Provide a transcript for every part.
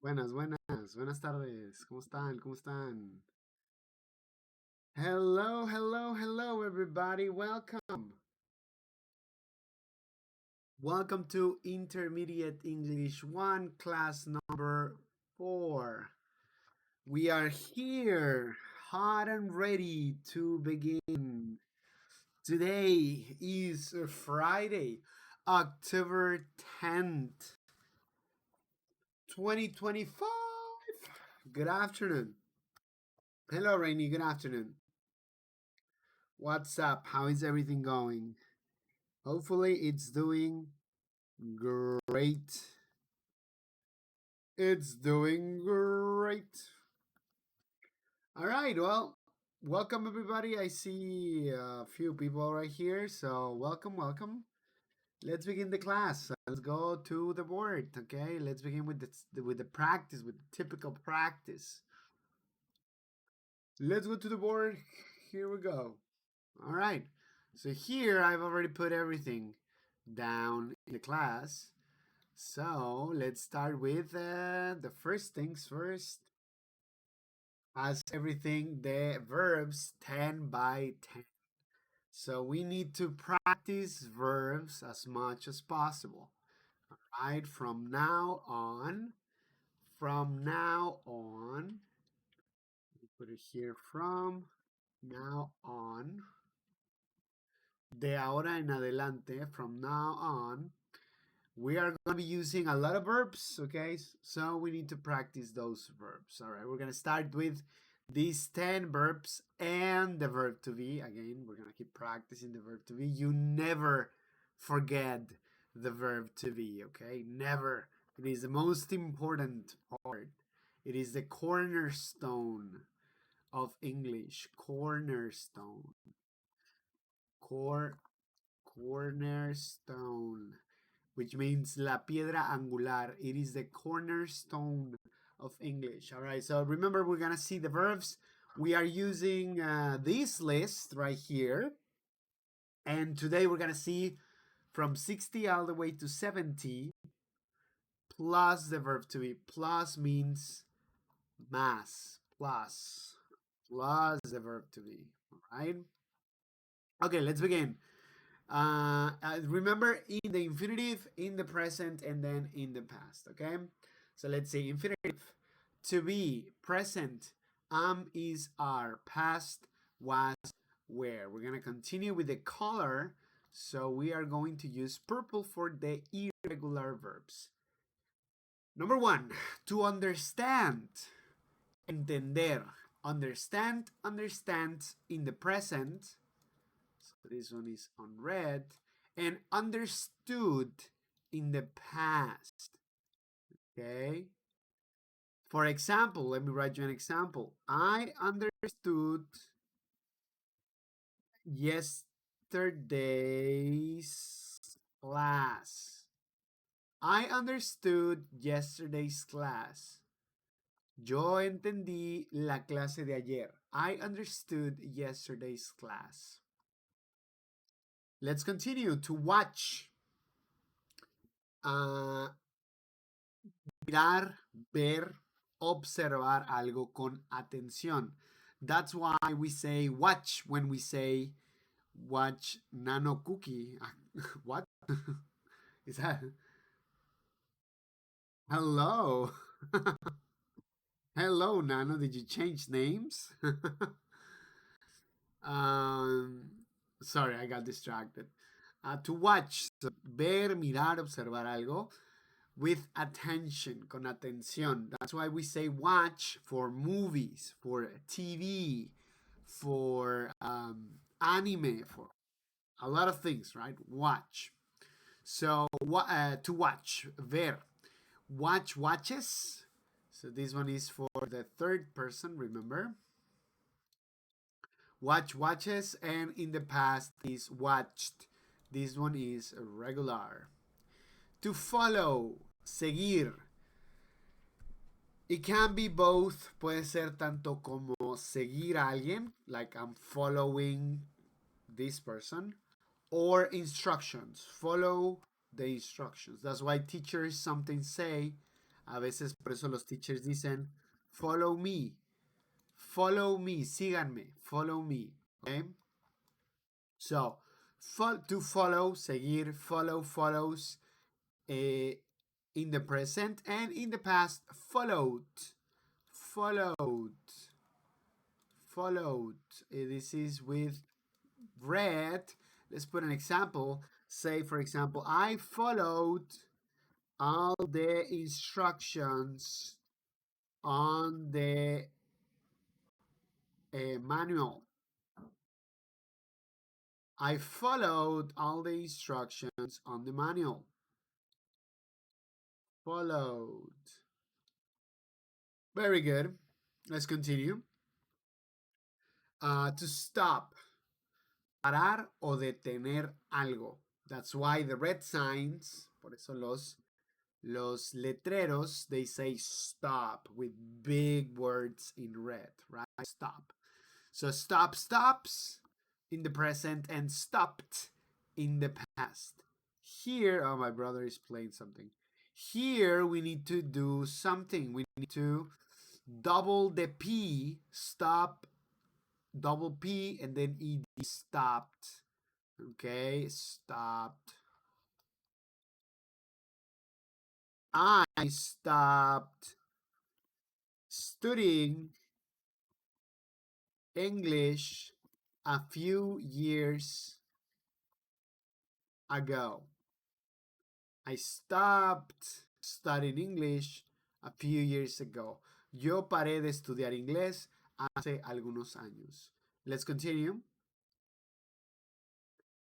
Buenas, buenas, buenas tardes. ¿Cómo están? ¿Cómo están? Hello, hello, hello, everybody. Welcome. Welcome to Intermediate English 1, class number 4. We are here, hot and ready to begin. Today is Friday, October 10th, 2025. Good afternoon. Hello, Rainy. Good afternoon. What's up? How is everything going? Hopefully, it's doing great. It's doing great. All right, well, welcome everybody. I see a few people right here, so welcome, welcome. Let's begin the class. Let's go to the board, okay? Let's begin with the practice, with the typical practice. Let's go to the board. Here we go. All right. So here I've already put everything down in the class. So let's start with the first things first. As everything, the verbs 10 by 10. So we need to practice verbs as much as possible. All right, from now on, put it here, from now on, de ahora en adelante, from now on, we are going to be using a lot of verbs, okay? So we need to practice those verbs. All right, we're going to start with these 10 verbs and the verb to be. Again, we're going to keep practicing the verb to be. You never forget the verb to be, okay? Never. It is the most important part. It is the cornerstone of English. Cornerstone. Cornerstone, which means la piedra angular. It is the cornerstone of English. All right, so remember, we're going to see the verbs. We are using this list right here. And today we're going to see from 60 all the way to 70 plus the verb to be. Plus means mass. Plus the verb to be. All right. Okay, let's begin. Remember, in the infinitive, in the present, and then in the past. Okay, so let's say infinitive: to be, present, is, are, past, was, were. We're gonna continue with the color, so we are going to use purple for the irregular verbs. Number one, to understand. Entender. Understand, understands in the present. So this one is on red. And understood in the past. Okay. For example, let me write you an example. I understood yesterday's class. I understood yesterday's class. Yo entendí la clase de ayer. I understood yesterday's class. Let's continue. To watch. Mirar, ver, observar algo con atención. That's why we say watch when we say watch Nano Cookie. What? Is that? Hello. Hello, Nano. Did you change names? um, sorry, I got distracted. To watch, so ver, mirar, observar algo with attention, con atención. That's why we say watch for movies, for TV, for anime, for a lot of things, right? Watch. So, to watch, ver. Watch, watches. So, this one is for the third person, remember? Watch, watches, and in the past is watched. This one is regular. To follow, seguir. It can be both. Puede ser tanto como seguir a alguien, like I'm following this person, or instructions. Follow the instructions. That's why teachers sometimes say, A veces por eso los teachers dicen, follow me, síganme, follow me, okay? So, to follow, seguir, follows, in the present, and in the past, followed. This is with read. Let's put an example. Say, for example, I followed all the instructions on the manual. I followed all the instructions on the manual. Followed. Very good. Let's continue. To stop. Parar o detener algo. That's why the red signs, por eso los letreros, they say stop with big words in red, right? Stop. So stop stops in the present and stopped in the past. Here, oh, my brother is playing something. Here we need to do something. We need to double the P, stop, double P, and then ED, stopped. Okay, stopped. I stopped studying English a few years ago. I stopped studying English a few years ago. Yo paré de estudiar inglés hace algunos años. Let's continue.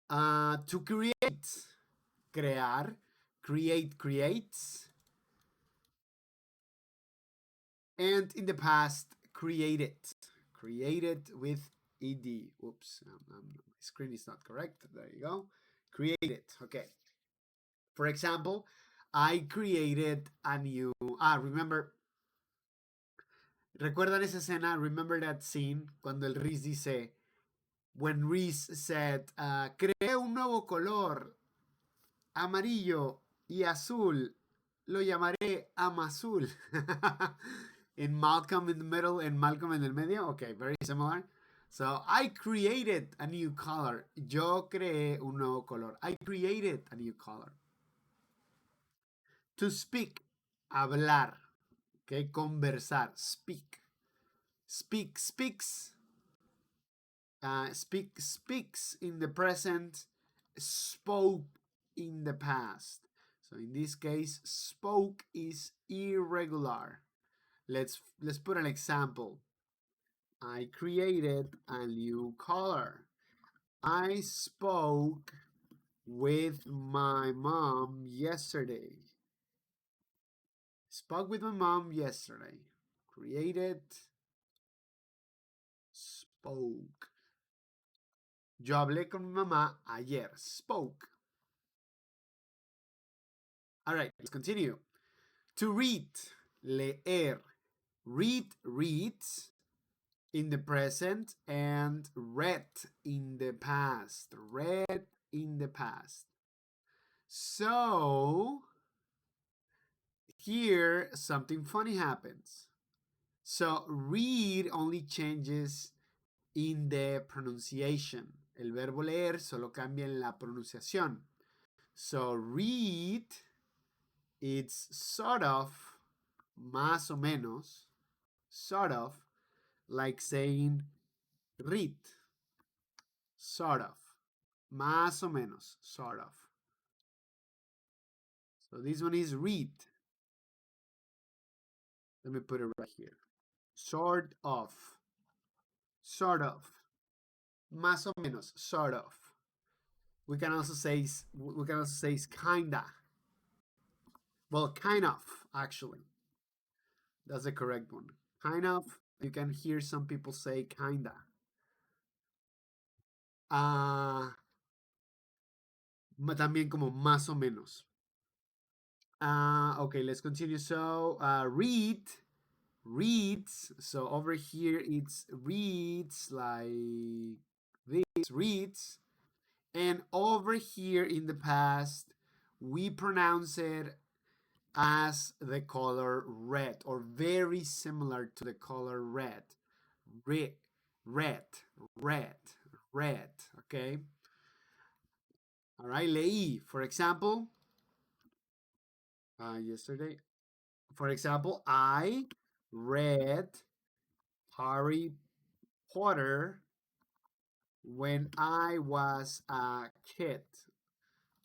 To create, crear, creates. And in the past, created with ed. Oops, my screen is not correct. There you go. Created. Okay. For example, I created a new. Remember. ¿Recuerdan esa escena? Remember that scene cuando el Reese dice, when Reese said, creé un nuevo color, amarillo y azul, lo llamaré Amazul. In Malcolm in the middle and Malcolm in el medio. Okay, very similar. So, I created a new color. Yo creé un nuevo color. I created a new color. To speak, hablar. Okay, conversar, speak. Speaks. Speaks in the present, spoke in the past. So in this case, spoke is irregular. Let's put an example. I created a new color. I spoke with my mom yesterday. Spoke with my mom yesterday. Created, spoke. Yo hablé con mi mamá ayer. Spoke. All right, let's continue. To read, leer. Read, reads in the present, and read in the past. Read in the past. So, here something funny happens. So, read only changes in the pronunciation. El verbo leer solo cambia en la pronunciación. So, read, it's sort of, más o menos, sort of, like saying read. Sort of. Más o menos, sort of. So this one is read. Let me put it right here. Sort of. Sort of. Más o menos, sort of. We can also say kinda. Well, kind of, actually. That's the correct one. Kind of. You can hear some people say kinda. También como más o menos. Okay, let's continue. So, reads. So over here it's reads like this, reads. And over here in the past, we pronounce it as the color red, or very similar to the color red. Red, red, red, red. Okay. All right. Leí, for example, yesterday. For example, I read Harry Potter when I was a kid.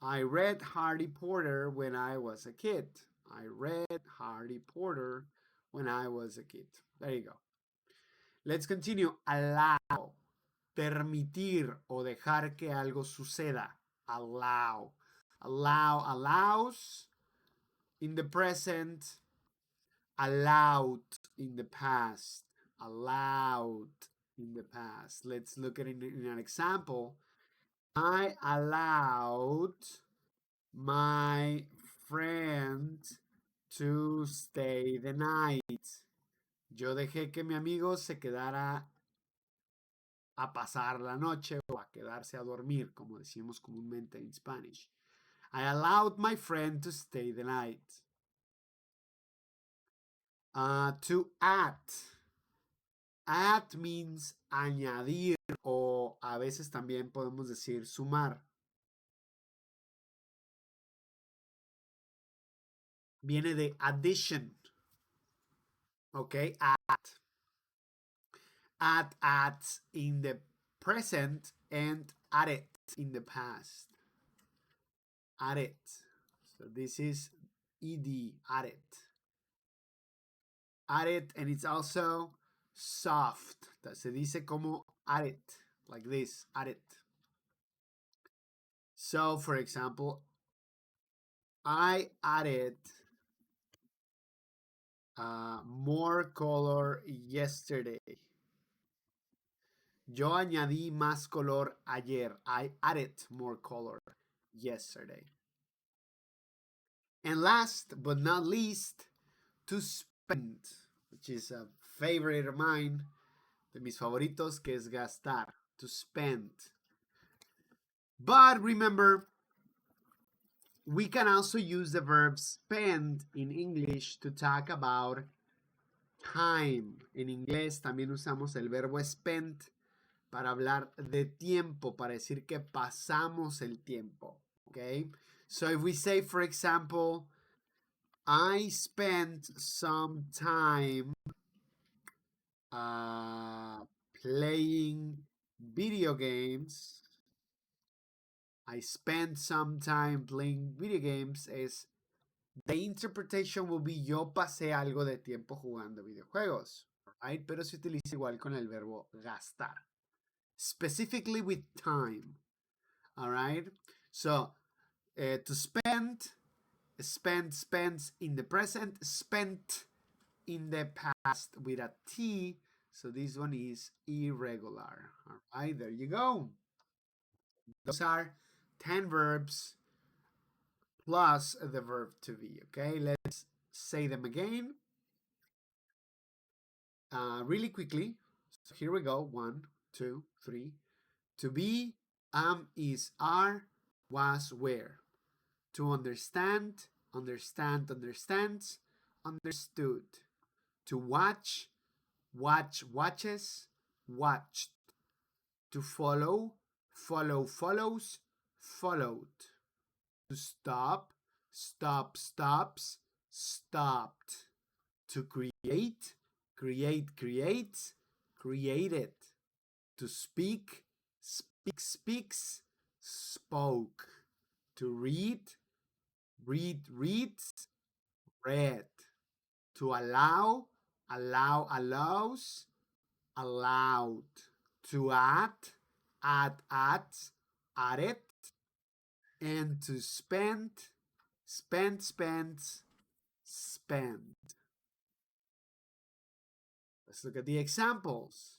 I read Harry Potter when I was a kid. I read Harry Potter when I was a kid. There you go. Let's continue. Allow. Permitir o dejar que algo suceda. Allow. Allow, allows in the present. Allowed in the past. Allowed in the past. Let's look at it in an example. I allowed my friend to stay the night. Yo dejé que mi amigo se quedara a pasar la noche o a quedarse a dormir, como decimos comúnmente en Spanish. I allowed my friend to stay the night. To add. Add means añadir, o a veces también podemos decir sumar. Viene de addition. Ok, add. Add, adds in the present and added in the past. Added. So this is ed, added. Added, and it's also soft. Se dice como added, like this, added. So, for example, I added more color yesterday. Yo añadí más color ayer. I added more color yesterday. And last but not least, to spend, which is a favorite of mine, de mis favoritos, que es gastar, to spend. But remember, we can also use the verb spend in English to talk about time. En inglés también usamos el verbo spend para hablar de tiempo, para decir que pasamos el tiempo. Okay? So if we say, for example, I spent some time playing video games. I spent some time playing video games. The interpretation will be yo pasé algo de tiempo jugando videojuegos. Right? Pero se utiliza igual con el verbo gastar. Specifically with time. All right? So, to spend, spends in the present, spent in the past with a T. So this one is irregular. All right, there you go. Those are 10 verbs plus the verb to be. Okay, let's say them again really quickly. So here we go. 1, 2, 3. To be, is, are, was, were. To understand, understand, understands, understood. To watch, watch, watches, watched. To follow, follow, follows, followed. To stop, stop, stops, stopped. To create, create, creates, created. To speak, speak, speaks, spoke. To read, read, reads, read. To allow, allow, allows, allowed. To add, add, adds, added. And to spend, spend, spends, spend. Let's look at the examples.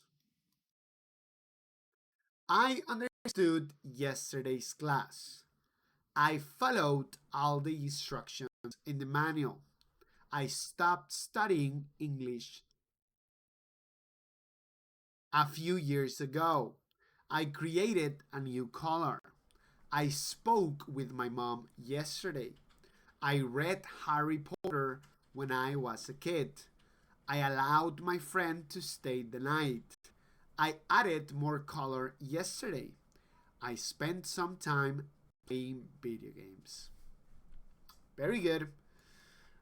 I understood yesterday's class. I followed all the instructions in the manual. I stopped studying English a few years ago. I created a new color. I spoke with my mom yesterday. I read Harry Potter when I was a kid. I allowed my friend to stay the night. I added more color yesterday. I spent some time playing video games. Very good.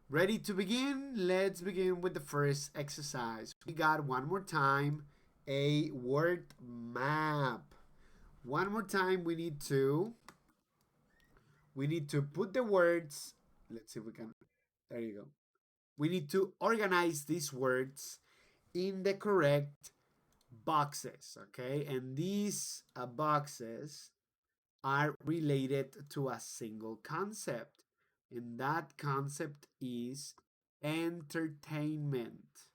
Ready to begin? Let's begin with the first exercise. We got one more time a word map. One more time we need to put the words. Let's see if we can. There you go. We need to organize these words in the correct boxes, okay? And these boxes are related to a single concept, and that concept is entertainment.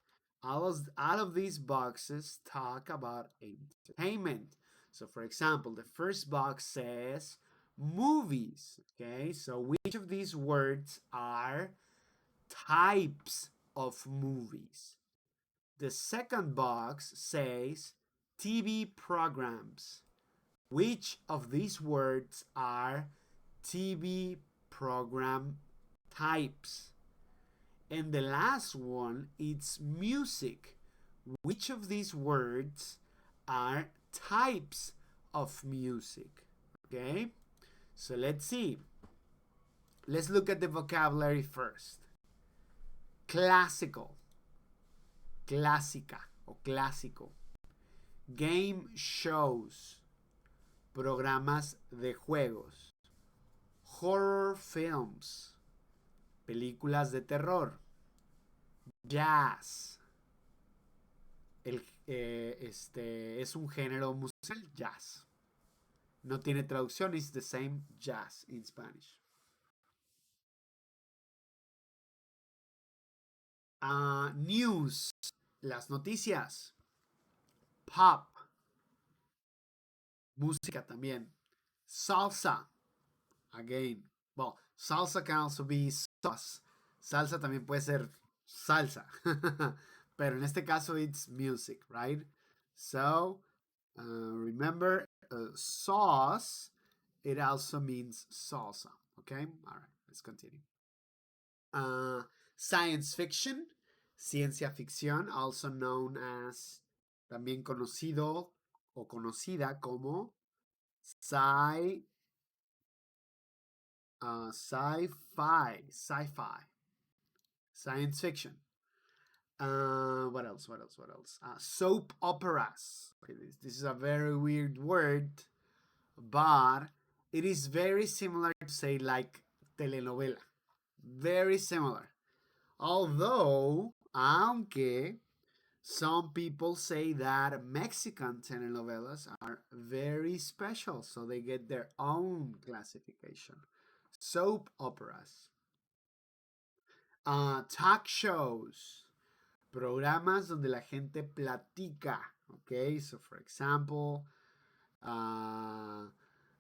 All of these boxes talk about entertainment. So, for example, the first box says movies, okay? So, which of these words are types of movies? The second box says TV programs. Which of these words are TV program types? And the last one, it's music. Which of these words are types of music? Okay, so let's see. Let's look at the vocabulary first. Classical, clásica o clásico. Game shows, programas de juegos. Horror films, películas de terror. Jazz, es un género musical, jazz. No tiene traducción, it's the same jazz in Spanish. News, las noticias. Pop, música también. Salsa, again. Well, salsa can also be sauce. Salsa también puede ser salsa. Pero en este caso, it's music, right? So, remember, sauce, it also means salsa. Okay? All right, let's continue. Science fiction, ciencia ficción, also known as, también conocido o conocida como sci-fi, science fiction. What else? Soap operas. Okay, this is a very weird word, but it is very similar to say like telenovela. Very similar. Although, aunque some people say that Mexican telenovelas are very special, so they get their own classification. Soap operas. Talk shows. Programas donde la gente platica. Okay, so for example,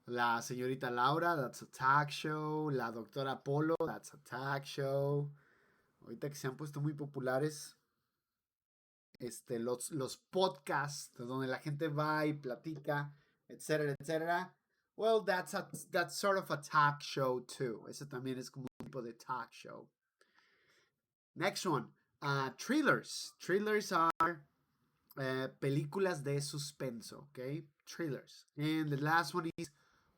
La señorita Laura, that's a talk show. La doctora Polo, that's a talk show. Ahorita que se han puesto muy populares los podcasts donde la gente va y platica, etcétera, etcétera. Well, that's sort of a talk show too. Eso también es como un tipo de talk show. Next one, thrillers. Thrillers are películas de suspenso, okay? Thrillers. And the last one is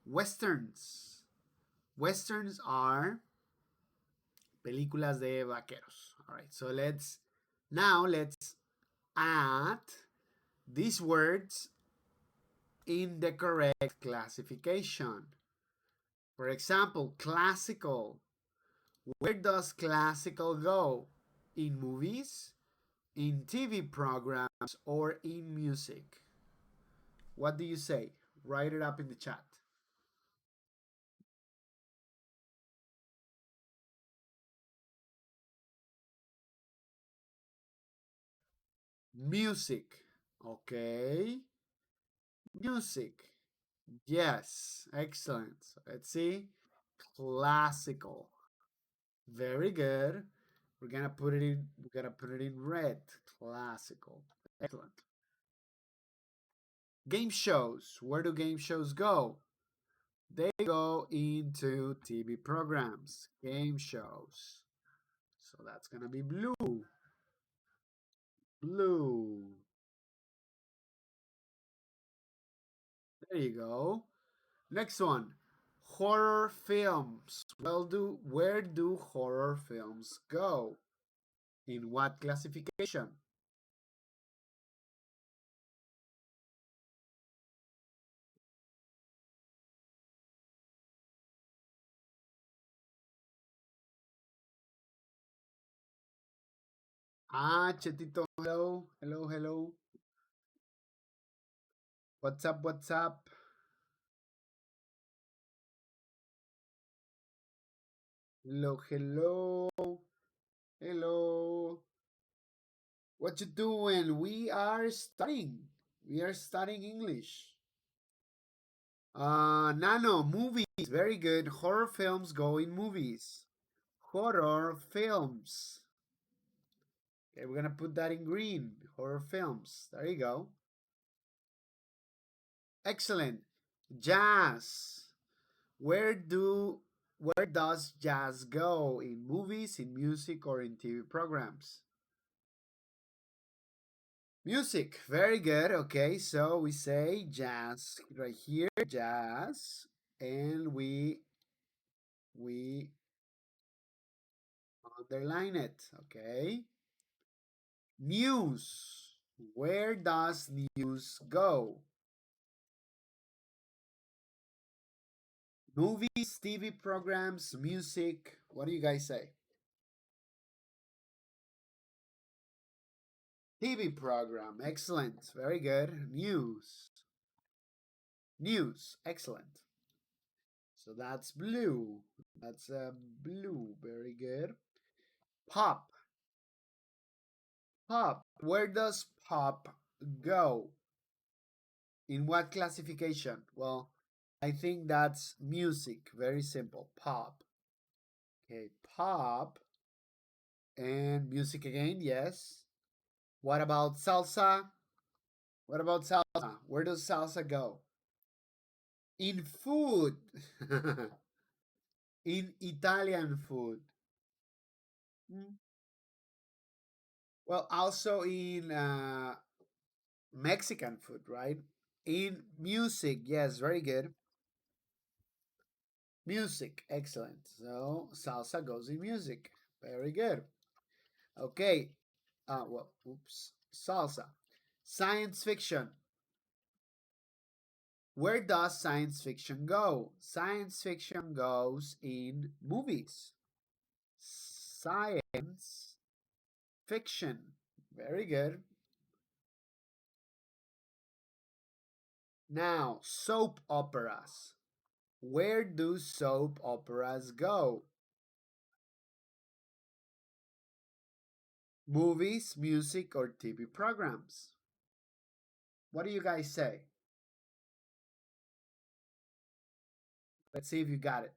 westerns. Westerns are películas de vaqueros. All right, so let's add these words in the correct classification. For example, classical. Where does classical go? In movies, in TV programs, or in music? What do you say? Write it up in the chat. Music. Okay. Music. Yes. Excellent. So let's see. Classical. Very good. We're gonna put it in red. Classical. Excellent. Game shows. Where do game shows go? They go into TV programs, game shows. So that's gonna be blue. Blue. There you go. Next one. Horror films. Where do horror films go? In what classification? Ah, Chetito, hello, hello, hello. What's up? What's up? Hello, hello, hello. What you doing? We are studying. We are studying English. Nano, movies. Very good. Horror films go in movies. Horror films. Okay, we're gonna put that in green. Horror films. There you go. Excellent. Jazz. Where do where does jazz go? In movies, in music, or in TV programs? Music. Very good. Okay, so we say jazz right here, jazz, and we underline it. Okay. News. Where does news go? Movies, TV programs, music. What do you guys say? TV program. Excellent. Very good. News. News. Excellent. So that's blue. That's blue. Very good. Pop. Pop. Where does pop go? In what classification? Well, I think that's music. Very simple. Pop. Okay, pop and music again. Yes. What about salsa? What about salsa? Where does salsa go? In food. In Italian food. Mm. Well, also in Mexican food, right? In music, yes, very good. Music, excellent. So salsa goes in music. Very good. Okay. Well, oops. Salsa. Science fiction. Where does science fiction go? Science fiction goes in movies. Science fiction. Very good. Now, soap operas. Where do soap operas go? Movies, music, or TV programs? What do you guys say? Let's see if you got it.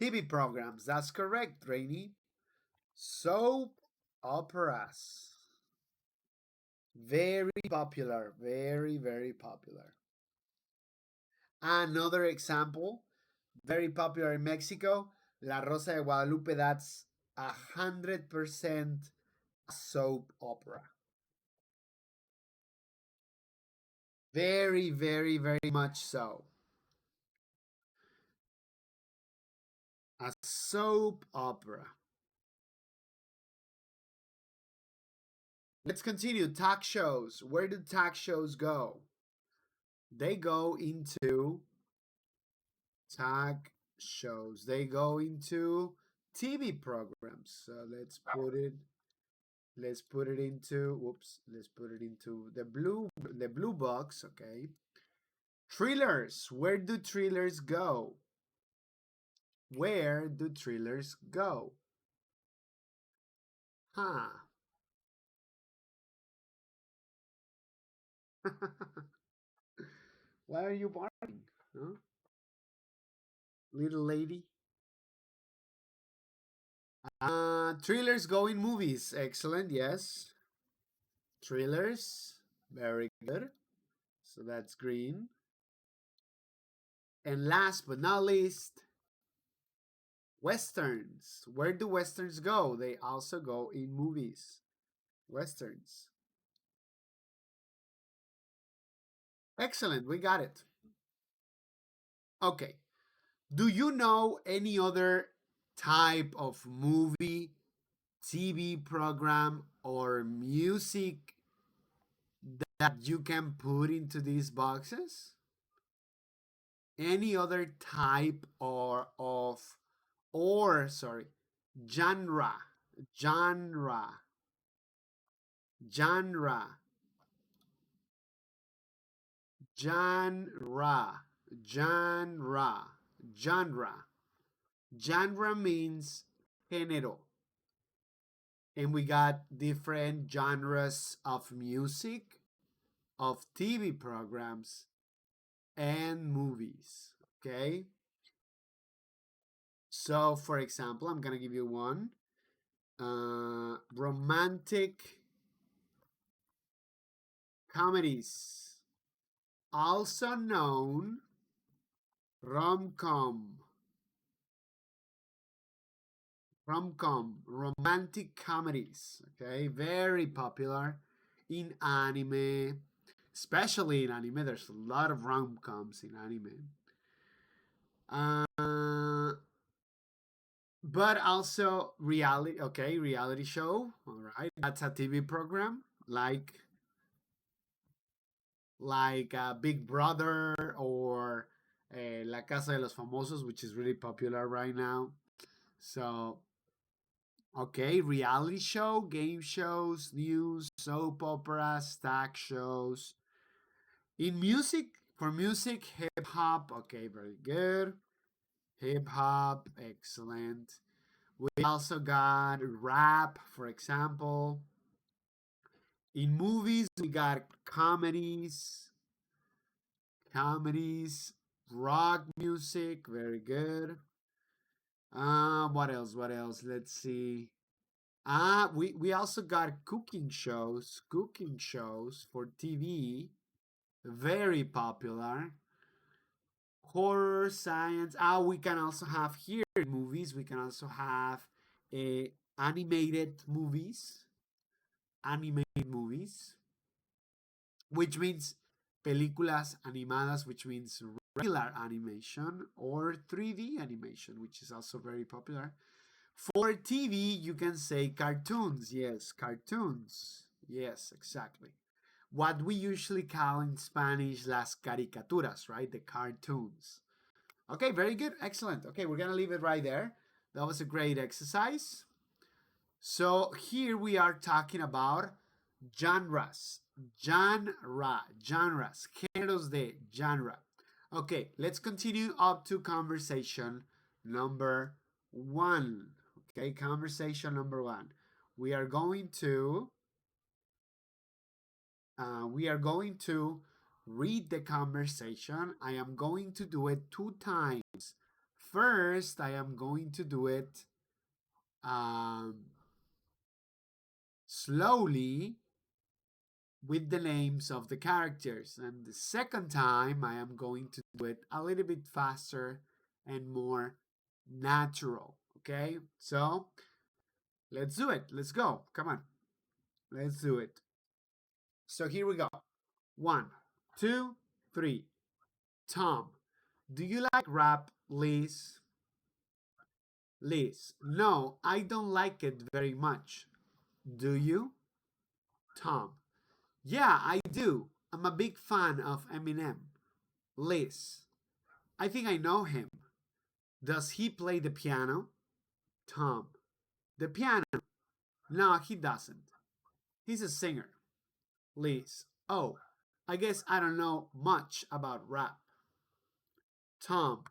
TV programs. That's correct, Rainy. Soap operas. Very popular. Very, very popular. Another example, very popular in Mexico, La Rosa de Guadalupe. That's 100% soap opera. Very, very, very much so. A soap opera. Let's continue. Talk shows. Where do talk shows go? They go into talk shows. They go into TV programs. So let's put it into whoops, let's put it into the blue box, okay? Thrillers. Where do thrillers go? Where do thrillers go? Huh. Why are you barking? Huh? Little lady. Thrillers go in movies. Excellent, yes. Thrillers. Very good. So that's green. And last but not least, westerns. Where do westerns go? They also go in movies. Westerns. Excellent. We got it. Okay. Do you know any other type of movie, TV program, or music that you can put into these boxes? Any other type or sorry, genre, genre, genre, genre, genre, genre. Genre means género. And we got different genres of music, of TV programs, and movies. Okay. So, for example, I'm going to give you one romantic comedies, also known rom-com. Rom-com, romantic comedies. Okay, very popular in anime, especially in anime. There's a lot of rom-coms in anime. But also reality. Okay, reality show. All right, that's a TV program like Big Brother or La Casa de los Famosos, which is really popular right now. So, okay, reality show, game shows, news, soap operas, stack shows. In music, for music, hip hop. Okay, very good. Hip hop, excellent. We also got rap, for example. In movies, we got comedies, rock music, very good. What else? What else? Let's see. We also got cooking shows for TV, very popular. Horror, science. We can also have here movies. We can also have animated movies, animated movies, which means películas animadas, which means regular animation, or 3D animation, which is also very popular. For TV, you can say cartoons. Yes, cartoons. Yes, exactly. What we usually call in Spanish las caricaturas, right? The cartoons. Okay, very good. Excellent. Okay, we're going to leave it right there. That was a great exercise. So here we are talking about genres. Genres. Géneros de genre. Okay, let's continue up to conversation number one. Okay, conversation number one. We are going to read the conversation. I am going to do it 2 times. First, I am going to do it um, slowly with the names of the characters. And the second time, I am going to do it a little bit faster and more natural. Okay, so let's do it. Let's go. Come on, let's do it. So here we go. 1, 2, 3. Tom, do you like rap, Liz? Liz, no, I don't like it very much. Do you? Tom, yeah, I do. I'm a big fan of Eminem. Liz, I think I know him. Does he play the piano? Tom, the piano? No, he doesn't. He's a singer. Liz, oh, I guess I don't know much about rap. Tom,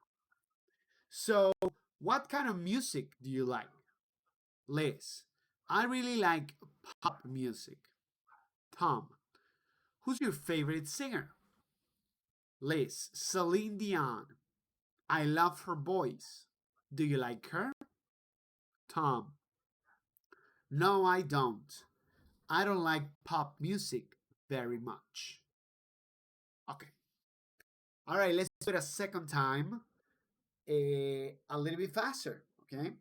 so what kind of music do you like? Liz, I really like pop music. Tom, who's your favorite singer? Liz, Celine Dion. I love her voice. Do you like her? Tom, no, I don't. I don't like pop music very much. Okay. All right, let's do it a second time. A little bit faster, okay?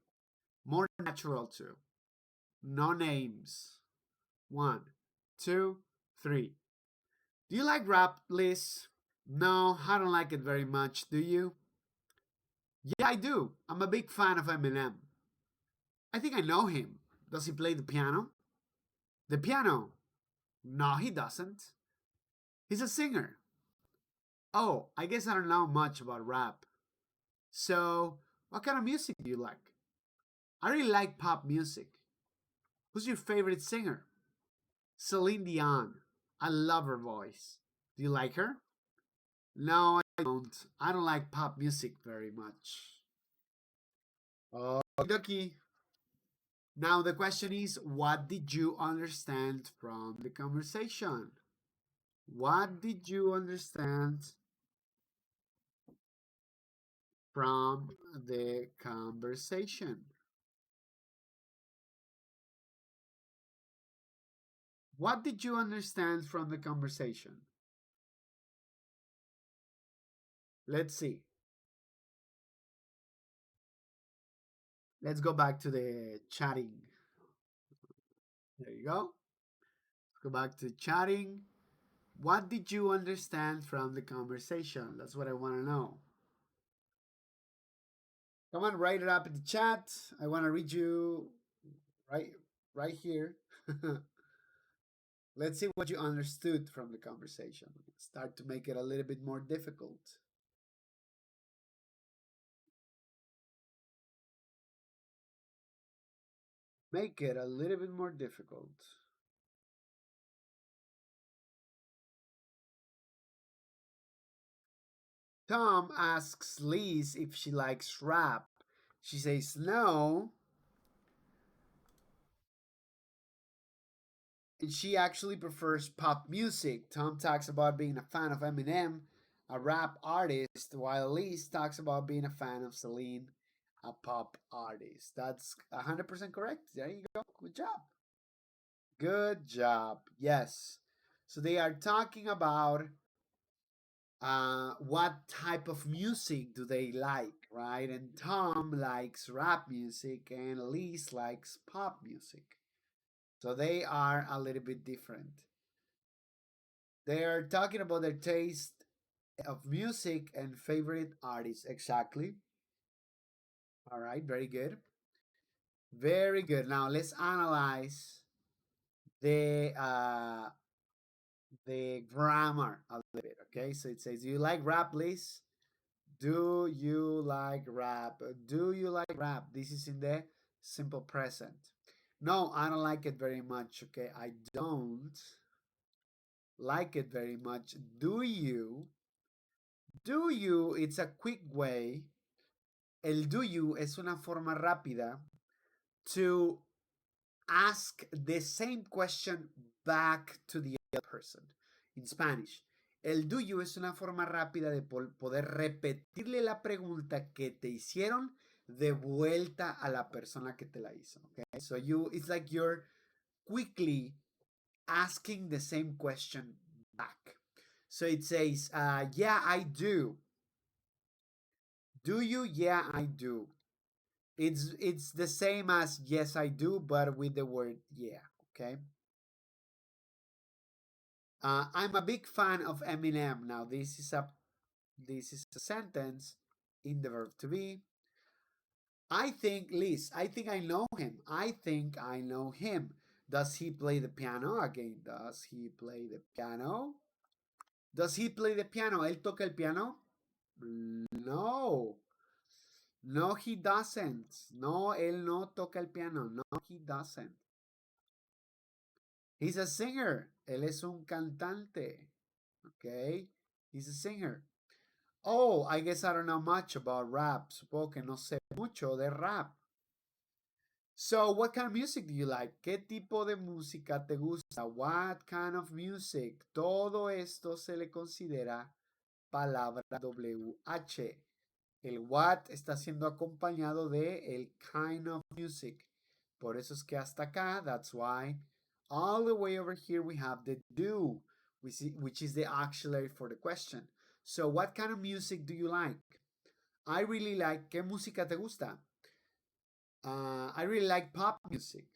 More natural too. No names. One, two, three. Do you like rap, Liz? No, I don't like it very much. Do you? Yeah, I do. I'm a big fan of Eminem. I think I know him. Does he play the piano? The piano? No, he doesn't. He's a singer. Oh, I guess I don't know much about rap. So, what kind of music do you like? I really like pop music. Who's your favorite singer? Celine Dion. I love her voice. Do you like her? No, I don't. I don't like pop music very much. Okie Now the question is, what did you understand from the conversation? What did you understand from the conversation? What did you understand from the conversation? Let's see. Let's go back to the chatting. There you go. Let's go back to chatting. What did you understand from the conversation? That's what I want to know. Come on, write it up in the chat. I want to read you right right here. Let's see what you understood from the conversation. Start to make it a little bit more difficult. Make it a little bit more difficult. Tom asks Liz if she likes rap. She says no. And she actually prefers pop music. Tom talks about being a fan of Eminem, a rap artist, while Liz talks about being a fan of Celine, a pop artist. That's 100% correct. There you go. Good job. Good job. Yes. So they are talking about what type of music do they like, right? And Tom likes rap music and Liz likes pop music. So they are a little bit different. They are talking about their taste of music and favorite artists. Exactly. All right, very good. Very good. Now let's analyze the uh, the grammar a little bit. Okay, so it says, "Do you like rap, Liz? Do you like rap? Do you like rap?" This is in the simple present. No, I don't like it very much. Okay, I don't like it very much. Do you? Do you? It's a quick way. El do you es una forma rápida to ask the same question back to the other person. In Spanish, el do you es una forma rápida de poder repetirle la pregunta que te hicieron de vuelta a la persona que te la hizo. Okay? So it's like you're quickly asking the same question back. So it says, yeah, I do. Do you? Yeah, I do. It's the same as yes, I do, but with the word yeah. Okay. I'm a big fan of Eminem. Now this is a sentence in the verb to be. I think Liz. I think I know him. I think I know him. Does he play the piano again? Does he play the piano? Does he play the piano? ¿Él toca el piano? No. No, he doesn't. No, él no toca el piano. No, he doesn't. He's a singer. Él es un cantante. Okay? He's a singer. Oh, I guess I don't know much about rap. Supongo que no sé mucho de rap. So, what kind of music do you like? ¿Qué tipo de música te gusta? What kind of music? Todo esto se le considera palabra WH. El what está siendo acompañado de el kind of music. Por eso es que hasta acá, that's why All the way over here, we have the do, which is the auxiliary for the question. So, what kind of music do you like? I really like, ¿qué música te gusta? I really like pop music.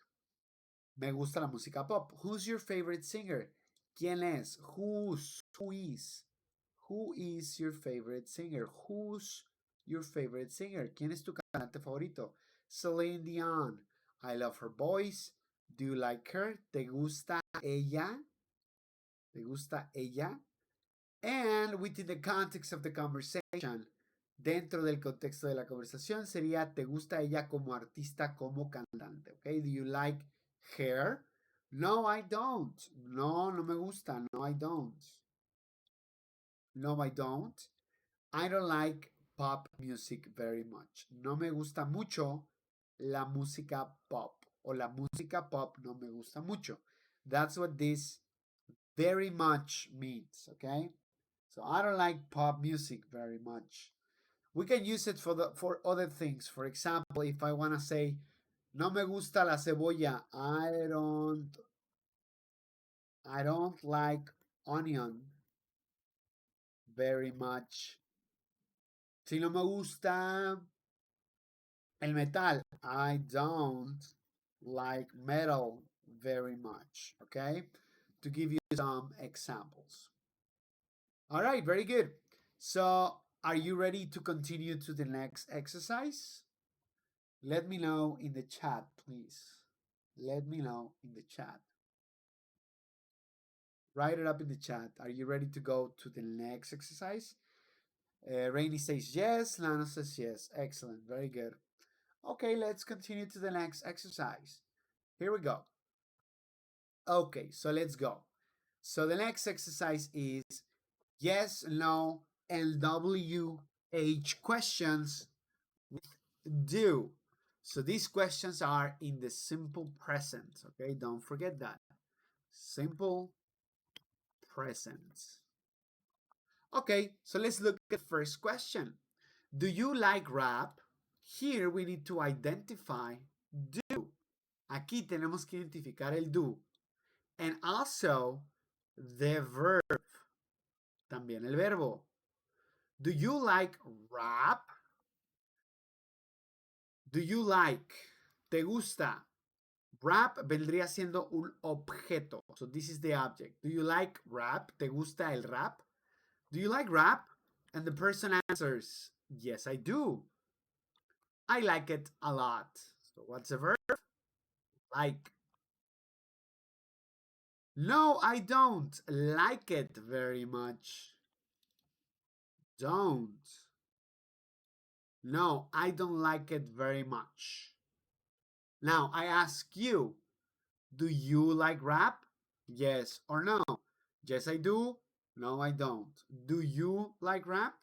Me gusta la música pop. Who's your favorite singer? ¿Quién es? Who is? Who is your favorite singer? Who's your favorite singer? ¿Quién es tu cantante favorito? Celine Dion. I love her voice. Do you like her? ¿Te gusta ella? ¿Te gusta ella? And within the context of the conversation, dentro del contexto de la conversación, sería ¿te gusta ella como artista, como cantante? Okay, do you like her? No, I don't. No, no me gusta. No, I don't. No, I don't. I don't like pop music very much. No me gusta mucho la música pop. O la música pop no me gusta mucho. That's what this very much means, okay? So I don't like pop music very much. We can use it for other things. For example, if I want to say no me gusta la cebolla, I don't like onion very much. Si no me gusta el metal, I don't like metal very much, okay? To give you some examples. All right, very good. So, are you ready to continue to the next exercise? Let me know in the chat, please. Let me know in the chat. Write it up in the chat. Are you ready to go to the next exercise? Rainy says yes. Lana says yes. Excellent. Very good. Okay, let's continue to the next exercise. Here we go. Okay, so let's go. So the next exercise is yes, no, and WH questions with do. So these questions are in the simple present. Okay, don't forget that. Simple present. Okay, so let's look at the first question. Do you like rap? Here we need to identify do. Aquí tenemos que identificar el do. And also the verb. También el verbo. Do you like rap? Do you like? ¿Te gusta? Rap vendría siendo un objeto. So this is the object. Do you like rap? ¿Te gusta el rap? Do you like rap? And the person answers, yes, I do. I like it a lot. So what's the verb? Like. No, I don't like it very much. Don't. No, I don't like it very much. Now, I ask you, do you like rap? Yes or no? Yes, I do. No, I don't. Do you like rap?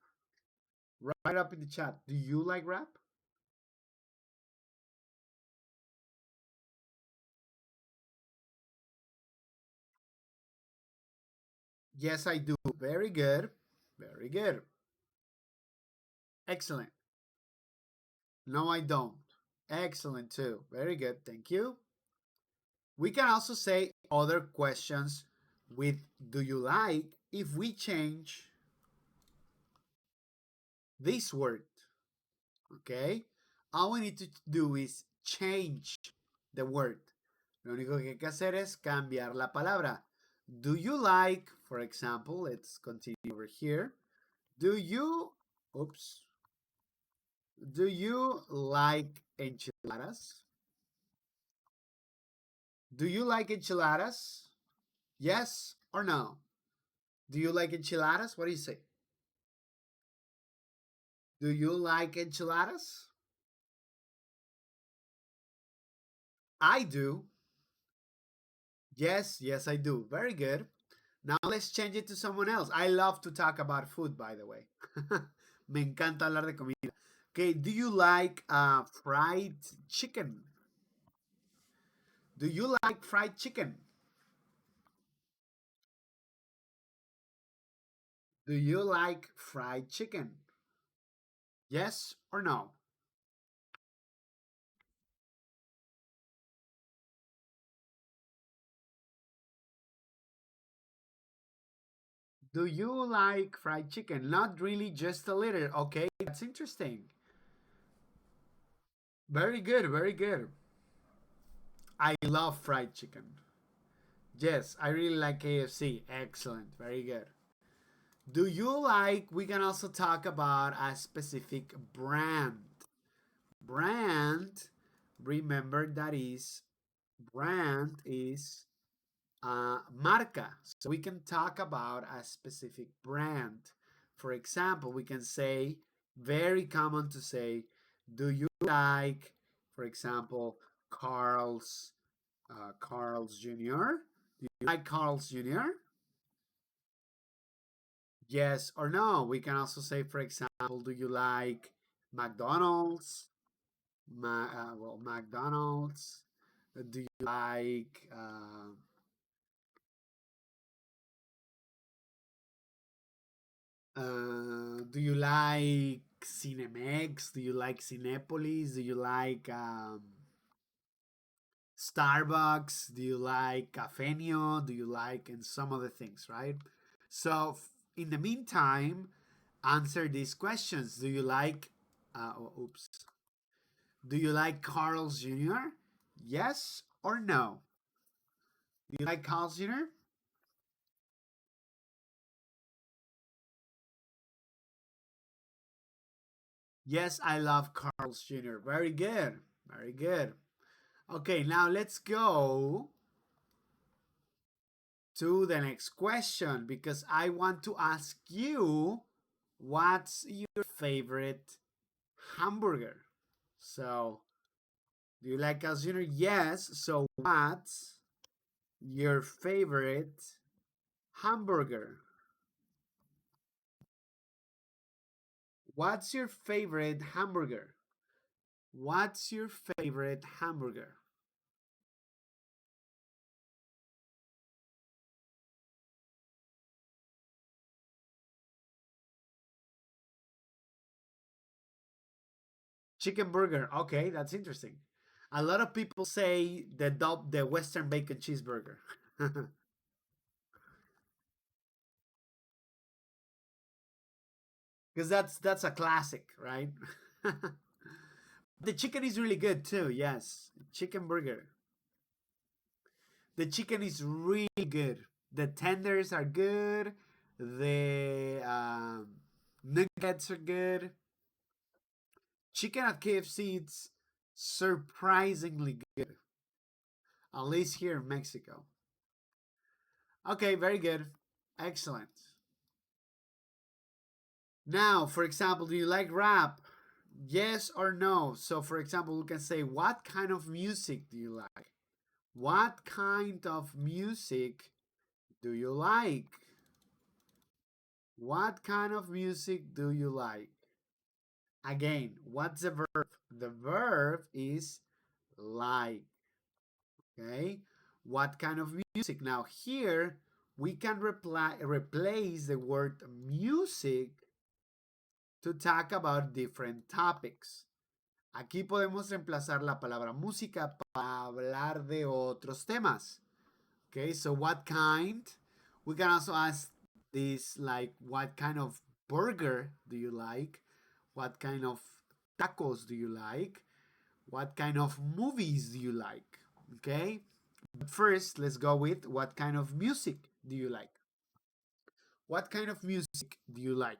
Write up in the chat. Do you like rap? Yes, I do. Very good. Very good. Excellent. No, I don't. Excellent too. Very good. Thank you. We can also say other questions with do you like if we change this word. Okay? All we need to do is change the word. Lo único que hay que hacer es cambiar la palabra. Do you like, for example, let's continue over here. Do you, oops, do you like enchiladas? Do you like enchiladas? Yes or no? Do you like enchiladas? What do you say? Do you like enchiladas? I do. Yes, yes, I do. Very good. Now let's change it to someone else. I love to talk about food, by the way. Me encanta hablar de comida. Okay, do you like fried chicken? Do you like fried chicken? Do you like fried chicken? Yes or no? Do you like fried chicken? Not really, just a little. Okay, that's interesting. Very good, very good. I love fried chicken. Yes, I really like KFC. Excellent, very good. Do you like, we can also talk about a specific brand. Brand, remember that is, brand is marca. So we can talk about a specific brand. For example, we can say, very common to say, do you like, for example, Carl's Jr.? Do you like Carl's Jr.? Yes or no. We can also say, for example, do you like McDonald's? McDonald's. Do you like do you like Cinemex? Do you like Cinepolis? Do you like Starbucks? Do you like Cafenio? Do you like, and some other things, right? So, in the meantime, answer these questions. Do you like, oops, do you like Carl's Jr.? Yes or no? Do you like Carl's Jr.? Yes, I love Carl's Jr. Very good. Very good. Okay, now let's go to the next question because I want to ask you what's your favorite hamburger? So, do you like Carl's Jr.? Yes. So, what's your favorite hamburger? What's your favorite hamburger? What's your favorite hamburger? Chicken burger. Okay, that's interesting. A lot of people say the Western bacon cheeseburger. Because that's a classic, right? The chicken is really good too. Yes, chicken burger. The chicken is really good. The tenders are good. The nuggets are good. Chicken at KFC it's surprisingly good. At least here in Mexico. Okay, very good. Excellent. Now, for example, do you like rap? Yes or no? So, for example, we can say, what kind of music do you like? What kind of music do you like? What kind of music do you like? Again, what's the verb? The verb is like. Okay. What kind of music? Now, here we can replace the word music to talk about different topics. Aquí podemos reemplazar la palabra música para hablar de otros temas. Okay, so what kind? We can also ask this like, what kind of burger do you like? What kind of tacos do you like? What kind of movies do you like? Okay, but first let's go with what kind of music do you like? What kind of music do you like?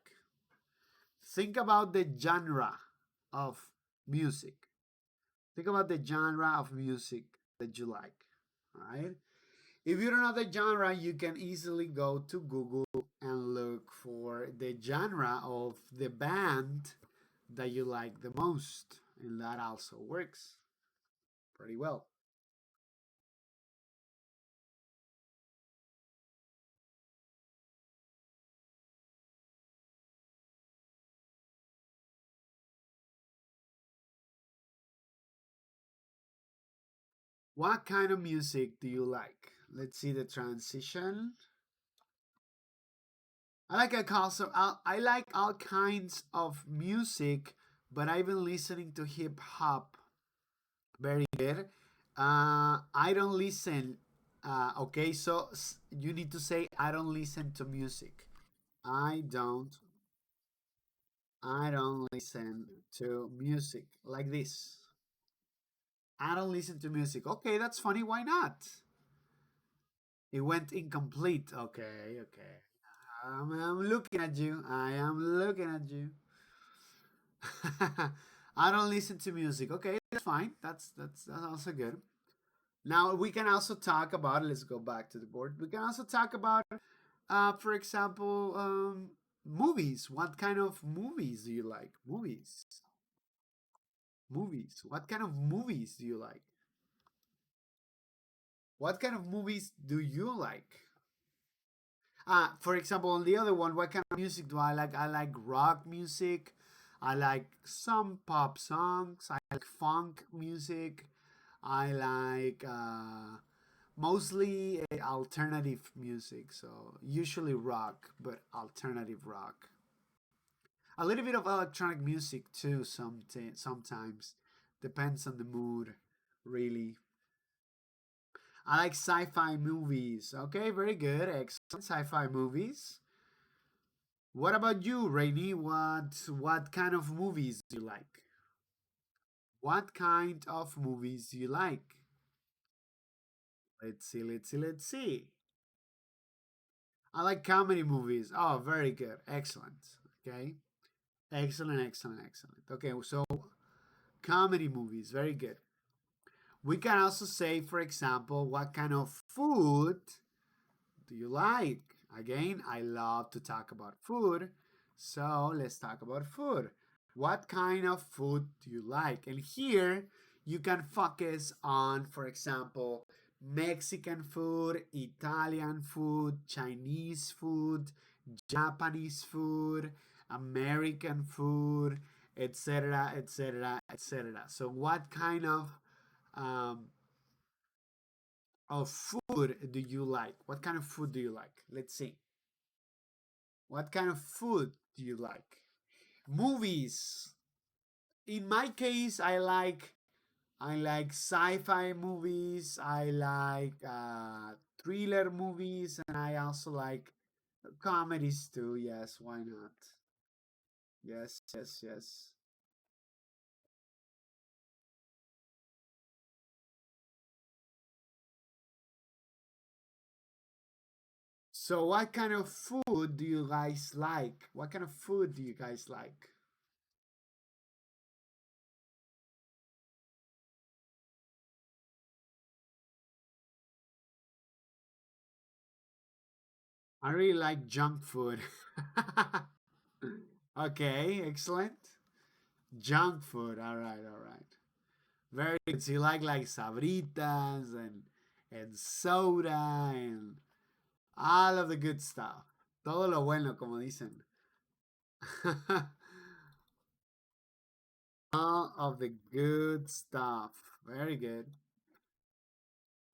Think about the genre of music. Think about the genre of music that you like. All right. If you don't know the genre, you can easily go to Google and look for the genre of the band that you like the most. And that also works pretty well. What kind of music do you like? Let's see the transition. I like all kinds of music, but I've been listening to hip hop. Very good. I don't listen. Okay, so you need to say I don't listen to music. I don't I don't listen to music like this. I don't listen to music. Okay, that's funny. Why not? It went incomplete. Okay, okay. I'm looking at you. I am looking at you. I don't listen to music. Okay, that's fine. That's also good. Now we can also talk about. Let's go back to the board. We can also talk about, for example, movies. What kind of movies do you like? Movies. Movies. What kind of movies do you like? What kind of movies do you like? For example, on the other one, what kind of music do I like? I like rock music. I like some pop songs. I like funk music. I like mostly alternative music. So usually rock, but alternative rock. A little bit of electronic music too. Sometimes depends on the mood, really. I like sci-fi movies. Okay, very good. Excellent sci-fi movies. What about you, Rainy? What kind of movies do you like? What kind of movies do you like? Let's see. I like comedy movies. Oh, very good. Excellent. Okay. Excellent. Okay, so comedy movies, very good. We can also say, for example, what kind of food do you like? Again, I love to talk about food. So let's talk about food. What kind of food do you like? And here you can focus on, for example, Mexican food, Italian food, Chinese food, Japanese food, American food, etc., etc., etc. So, what kind um, of food do you like? What kind of food do you like? Let's see. What kind of food do you like? Movies. In my case, I like sci-fi movies. I like thriller movies, and I also like comedies too. Yes, why not? Yes. So, what kind of food do you guys like? What kind of food do you guys like? I really like junk food. Okay, excellent. Junk food. All right. Very good. So you like sabritas and soda and all of the good stuff. Todo lo bueno, como dicen. All of the good stuff. Very good.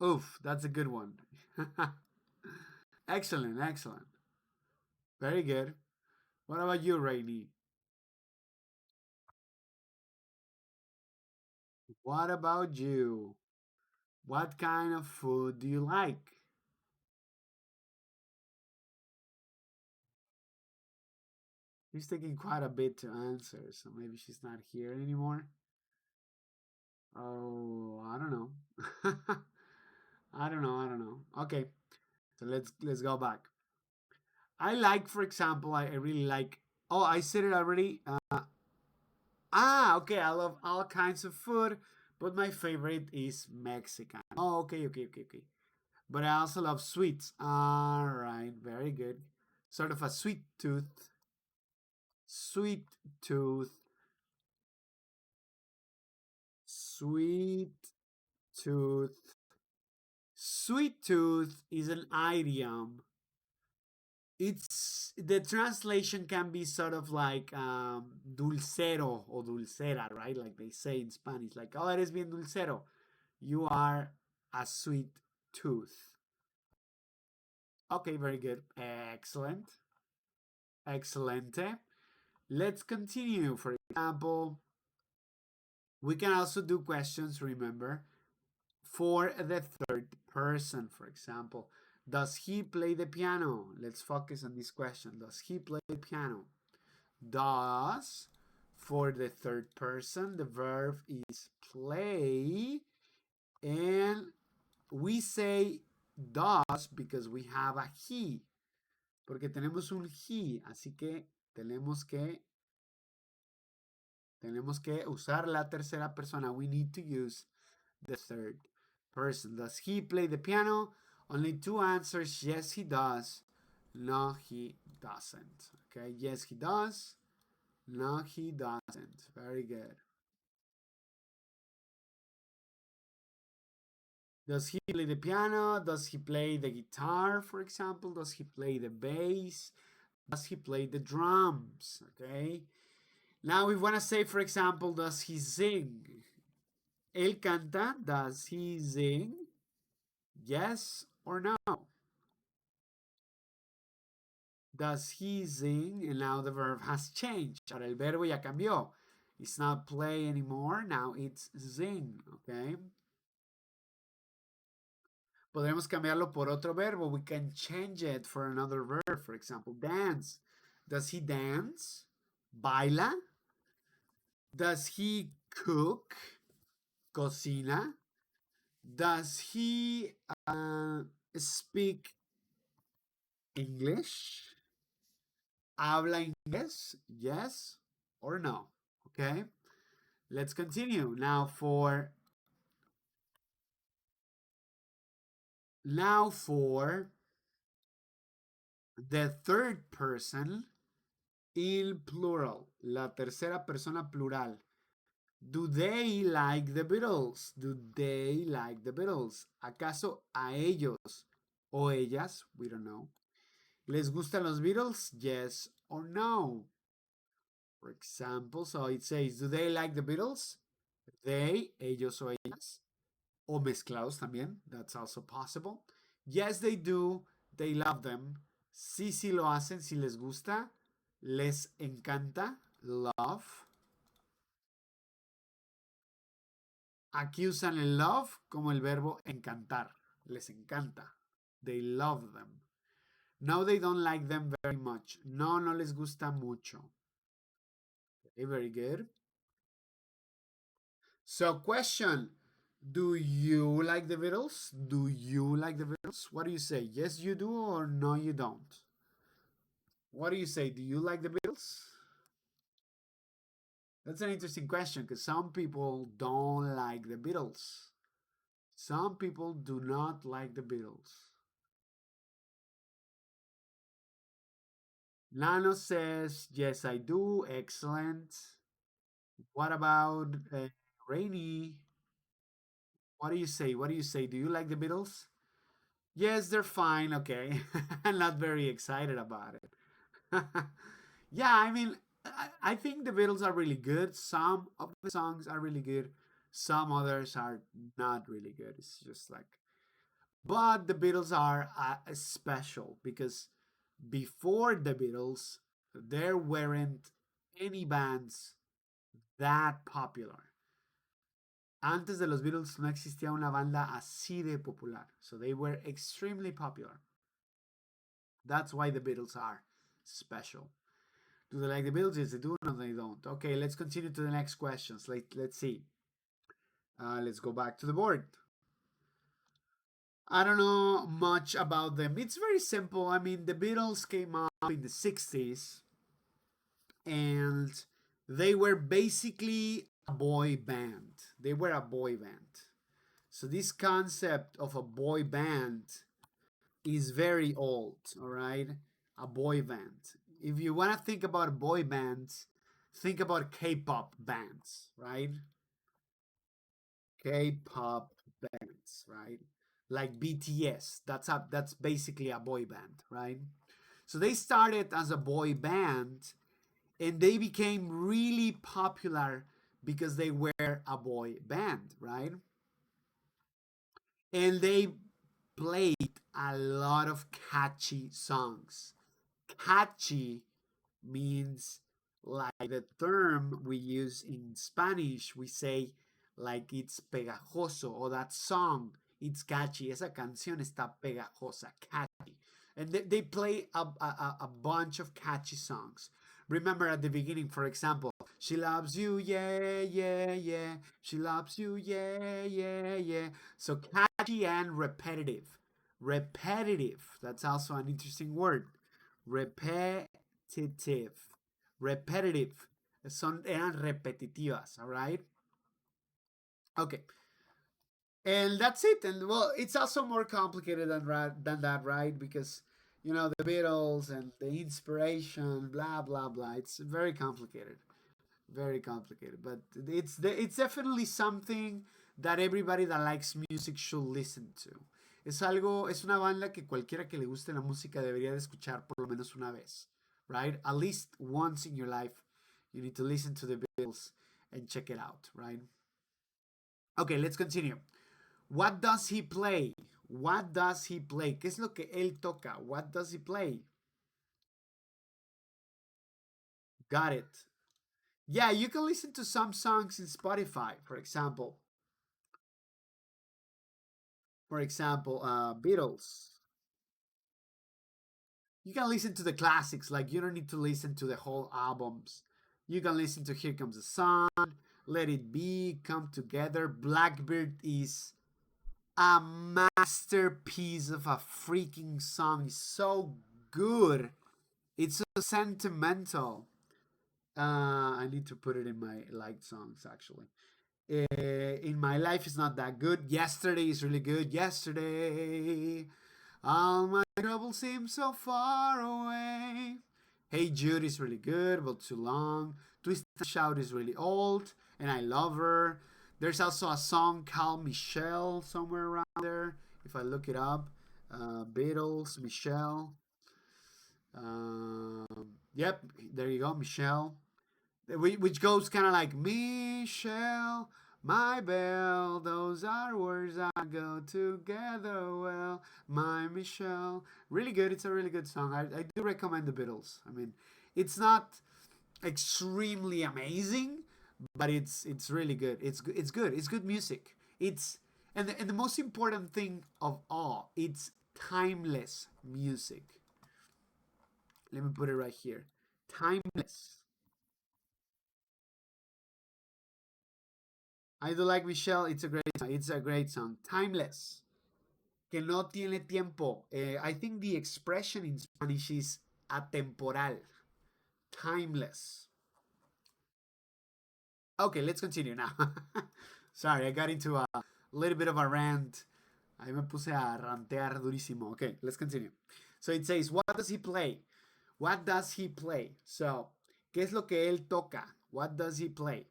Oof, that's a good one. Excellent. Very good. What about you, Rainy? What about you? What kind of food do you like? She's taking quite a bit to answer, so maybe she's not here anymore. Oh, I don't know. I don't know. Okay, so let's go back. I like, for example, I really like. Oh, I said it already. Okay. I love all kinds of food, but my favorite is Mexican. Oh, okay. But I also love sweets. All right, very good. Sort of a sweet tooth, sweet tooth. Sweet tooth is an idiom. It's the translation can be sort of like dulcero or dulcera, right? Like they say in Spanish, like, oh, eres bien dulcero. You are a sweet tooth. Okay, very good. Excelente. Let's continue. For example, we can also do questions, remember, for the third person, for example. Does he play the piano? Let's focus on this question. Does he play the piano? Does, for the third person, the verb is play, and we say does because we have a he, porque tenemos un he, así que tenemos que usar la tercera persona. We need to use the third person. Does he play the piano? Only two answers. Yes, he does. No, he doesn't. Okay, yes, he does. No, he doesn't. Very good. Does he play the piano? Does he play the guitar, for example? Does he play the bass? Does he play the drums? Okay. Now we want to say, for example, does he sing? Él canta. Does he sing? Yes or no? Does he sing? And now the verb has changed. Ahora el verbo ya cambió. It's not play anymore. Now it's sing. Okay. Podemos cambiarlo por otro verbo. We can change it for another verb. For example, dance. Does he dance? Baila. Does he cook? Cocina. Does he speak English? Habla inglés? Yes or no? Okay. Let's continue. Now for the third person in plural, la tercera persona plural. Do they like the Beatles? Do they like the Beatles? ¿Acaso a ellos o ellas, we don't know, les gustan los Beatles? Yes or no? For example, so it says, do they like the Beatles? They, ellos o ellas. O mezclados también, that's also possible. Yes, they do. They love them. Sí, sí lo hacen, si les gusta. Les encanta. Love. Aquí usan el love como el verbo encantar. Les encanta. They love them. No, they don't like them very much. No, no les gusta mucho. Okay, very good. So, question. Do you like the Beatles? Do you like the Beatles? What do you say? Yes, you do, or no, you don't? What do you say? Do you like the Beatles? That's an interesting question because some people don't like the Beatles. Some people do not like the Beatles. Nano says, yes, I do. Excellent. What about Rainy? What do you say? What do you say? Do you like the Beatles? Yes, they're fine. Okay. I'm not very excited about it. Yeah, I mean, I think the Beatles are really good. Some of the songs are really good. Some others are not really good. It's just like, but the Beatles are special because before the Beatles, there weren't any bands that popular. Antes de los Beatles no existía una banda así de popular. So they were extremely popular. That's why the Beatles are special. Do they like the Beatles? Yes, they do. No, they don't. Okay, let's continue to the next questions. Let's see. Let's go back to the board. I don't know much about them. It's very simple. I mean, the Beatles came out in the 60s and they were basically a boy band. They were a boy band. So, this concept of a boy band is very old, all right? A boy band. If you want to think about boy bands, think about K-pop bands, right? K-pop bands, right? Like BTS. That's basically a boy band, right? So they started as a boy band and they became really popular because they were a boy band, right? And they played a lot of catchy songs. Catchy means like the term we use in Spanish, we say like it's pegajoso or that song It's catchy. Esa canción está pegajosa, catchy. And they play a bunch of catchy songs. Remember at the beginning, for example, she loves you, yeah, yeah, yeah. She loves you, yeah, yeah, yeah. So catchy and repetitive. Repetitive. That's also an interesting word. Repetitive. Repetitive. Eran repetitivas, all right? Okay. And that's it. And well, it's also more complicated than that, right? Because the Beatles and the inspiration, blah blah blah. It's very complicated. But it's definitely something that everybody that likes music should listen to. Es una banda que cualquiera que le guste la música debería de escuchar por lo menos una vez, right? At least once in your life, you need to listen to the Beatles and check it out, right? Okay, let's continue. What does he play? What does he play? ¿Qué es lo que él toca? What does he play? Got it. Yeah, you can listen to some songs in Spotify, for example. Beatles. You can listen to the classics, like you don't need to listen to the whole albums. You can listen to Here Comes the Sun, Let It Be, Come Together. Blackbird is a masterpiece of a freaking song. It's so good. It's so sentimental. I need to put it in my liked songs actually. In my life is not that good. Yesterday is really good. Yesterday, all my troubles seem so far away. Hey Jude is really good, but too long. Twist and Shout is really old, and I love her. There's also a song called Michelle somewhere around there. If I look it up, Beatles, Michelle. Yep, there you go, Michelle. Which goes kind of like Michelle, my belle. Those are words that go together well. My Michelle, really good. It's a really good song. I do recommend the Beatles. I mean, it's not extremely amazing, but it's really good. It's good. It's good music. And the most important thing of all, it's timeless music. Let me put it right here. Timeless. I do like Michelle. It's a great song. It's a great song. Timeless. Que no tiene tiempo. I think the expression in Spanish is atemporal. Timeless. Okay, let's continue now. Sorry, I got into a little bit of a rant. Ahí me puse a rantear durísimo. Okay, let's continue. So it says, what does he play? What does he play? So, ¿qué es lo que él toca? What does he play?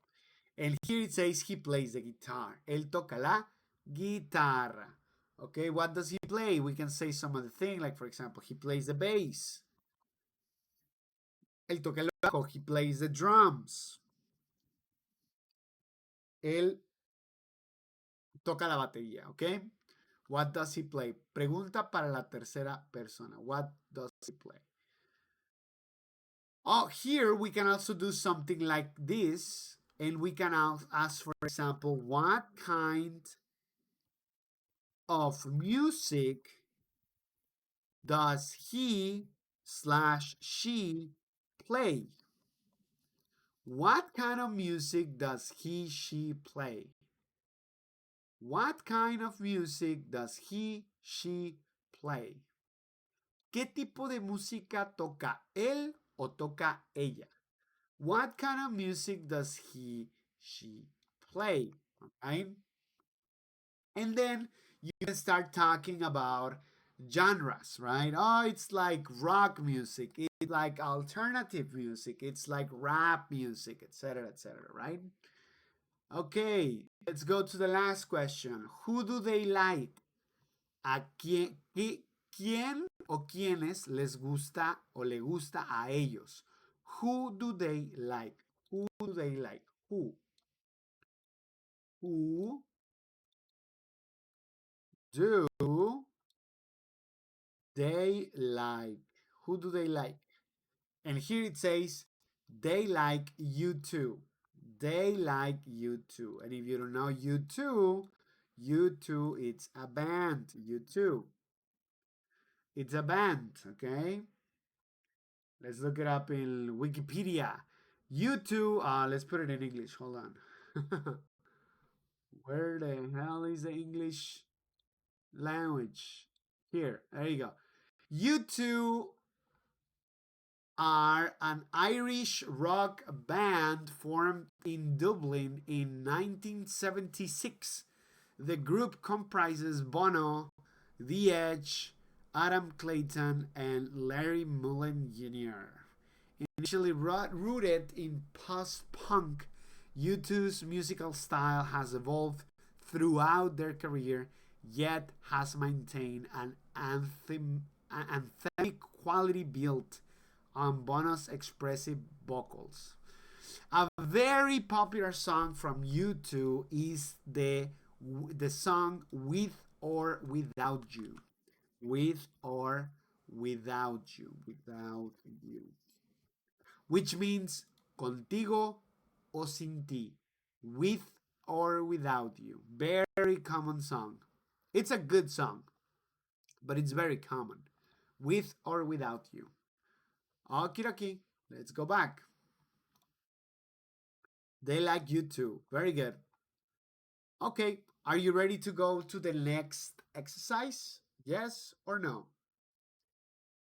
And here it says he plays the guitar. Él toca la guitarra. Okay, what does he play? We can say some other thing, like for example, he plays the bass. Él toca el bajo. He plays the drums. Él toca la batería, okay? What does he play? Pregunta para la tercera persona. What does he play? Oh, here we can also do something like this, and we can ask, for example, what kind of music does he/she play? What kind of music does he/she play? What kind of music does he/she play? ¿Qué tipo de música toca él o toca ella? What kind of music does he/she play? Okay? And then you can start talking about genres, right? Oh, it's like rock music, it's like alternative music, it's like rap music, etc., right? Okay, let's go to the last question. Who do they like? ¿A quién o quiénes les gusta o le gusta a ellos? Who do they like? Who do they like? Who? Who do they like? Who do they like? And here it says, they like you too. They like you too. And if you don't know you too, U2, it's a band. U2, it's a band, okay? Let's look it up in Wikipedia. U2, let's put it in English. Hold on. Where the hell is the English language? Here, there you go. U2 are an Irish rock band formed in Dublin in 1976. The group comprises Bono, The Edge, Adam Clayton, and Larry Mullen Jr. Initially rooted in post-punk, U2's musical style has evolved throughout their career, yet has maintained an anthemic quality built on Bono's expressive vocals. A very popular song from U2 is the song "With or Without You." With or without you, which means contigo o sin ti, with or without you. Very common song. It's a good song, but it's very common. With or without you. Okie dokie. Let's go back. They like you too. Very good. Okay. Are you ready to go to the next exercise? Yes or no?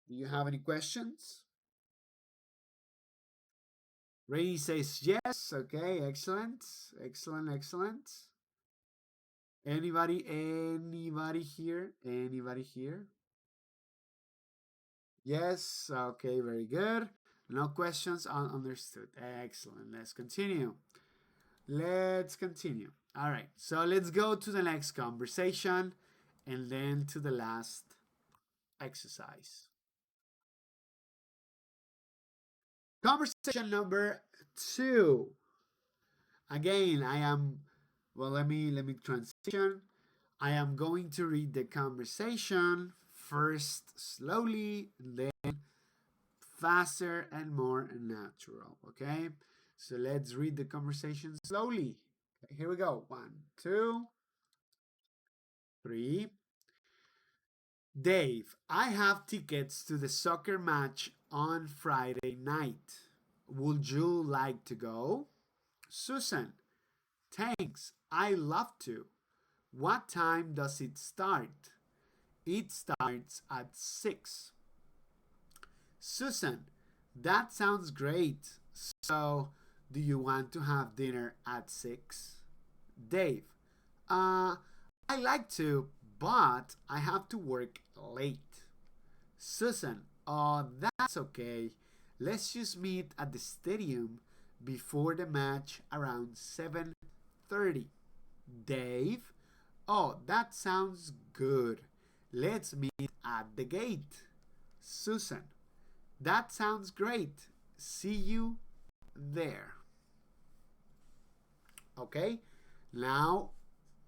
Do you have any questions? Rainy says yes. Okay. Excellent. Excellent. Anybody here? Anybody here? Yes. Okay. Very good. No questions. Understood. Excellent. Let's continue. Let's continue. All right. So let's go to the next conversation and then to the last exercise. Conversation number 2. Again, I am well, let me transition. I am going to read the conversation first slowly, then faster and more natural. Okay? So let's read the conversation slowly. Okay, here we go. 1, 2, 3. Dave, I have tickets to the soccer match on Friday night. Would you like to go? Susan, thanks. I love to. What time does it start? It starts at 6. Susan, that sounds great. So, do you want to have dinner at 6? Dave, I like to, but I have to work late. Susan, oh, that's okay. Let's just meet at the stadium before the match around 7:30. Dave, oh, that sounds good. Let's meet at the gate. Susan, that sounds great. See you there. Okay? Now,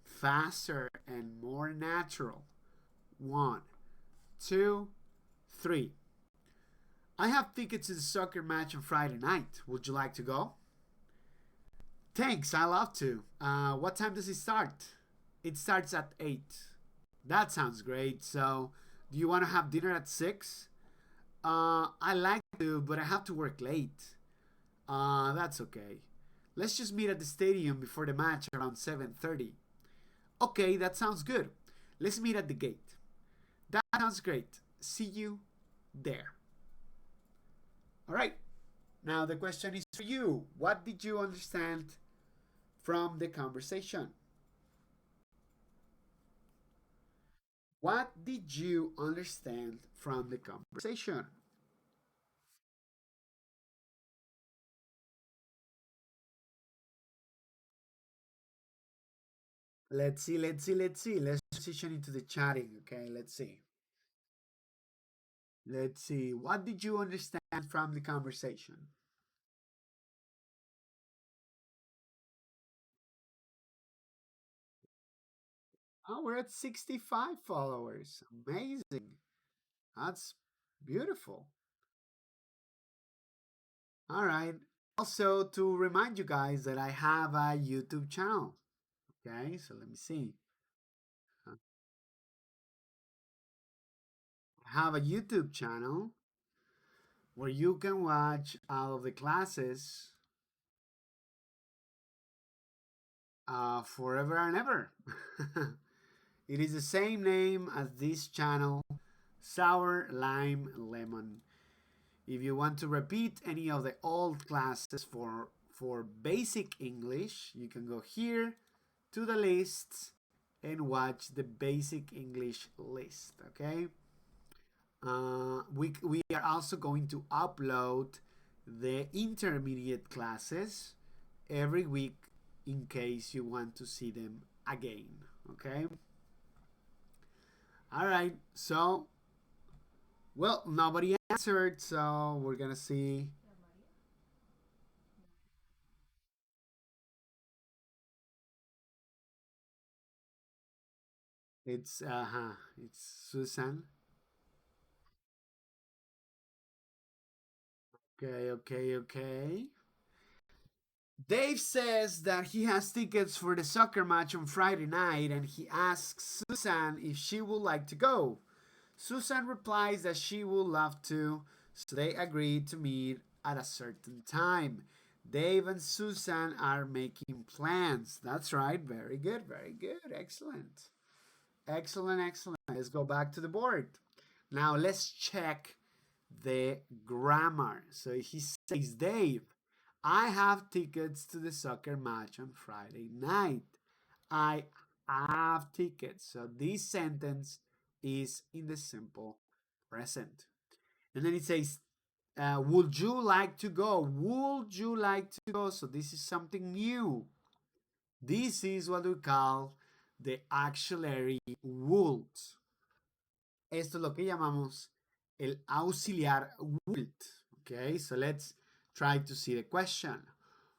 faster and more natural. 1, 2, 3. I have tickets to the soccer match on Friday night. Would you like to go? Thanks, I love to. What time does it start? It starts at 8. That sounds great. So, do you want to have dinner at 6? I like to, but I have to work late. That's okay. Let's just meet at the stadium before the match around 7:30. Okay, that sounds good. Let's meet at the gate. That sounds great. See you there. All right. Now the question is for you. What did you understand from the conversation? What did you understand from the conversation? Let's see. Let's transition into the chatting, okay? Let's see. Let's see. What did you understand from the conversation? Oh, we're at 65 followers. Amazing. That's beautiful. All right. Also, to remind you guys that I have a YouTube channel. Okay, so let me see. have a YouTube channel where you can watch all of the classes forever and ever. It is the same name as this channel, Sour Lime Lemon. If you want to repeat any of the old classes for basic English, you can go here to the lists and watch the basic English list, okay? We are also going to upload the intermediate classes every week in case you want to see them again, okay? All right, so, well, nobody answered, so we're gonna see. It's Susan. Okay, okay, okay. Dave says that he has tickets for the soccer match on Friday night and he asks Susan if she would like to go. Susan replies that she would love to, so they agree to meet at a certain time. Dave and Susan are making plans. That's right. Very good. Very good. Excellent. Excellent. Excellent. Let's go back to the board. Now let's check the grammar. So he says, Dave, I have tickets to the soccer match on Friday night. I have tickets. So this sentence is in the simple present. And then it says, would you like to go? Would you like to go? So this is something new. This is what we call the auxiliary would. Esto es lo que llamamos el auxiliar would. Okay, so let's try to see the question.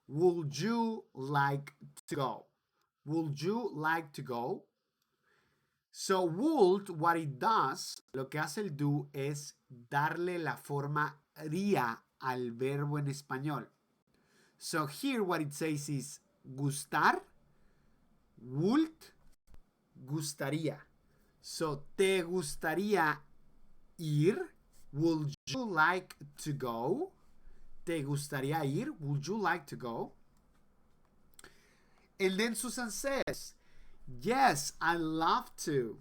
Would you like to go? Would you like to go? So would, what it does, lo que hace el do es darle la forma ría al verbo en español. So here what it says is gustar, would, gustaría. So te gustaría ir? Would you like to go? ¿Te gustaría ir? Would you like to go? And then Susan says, yes, I love to.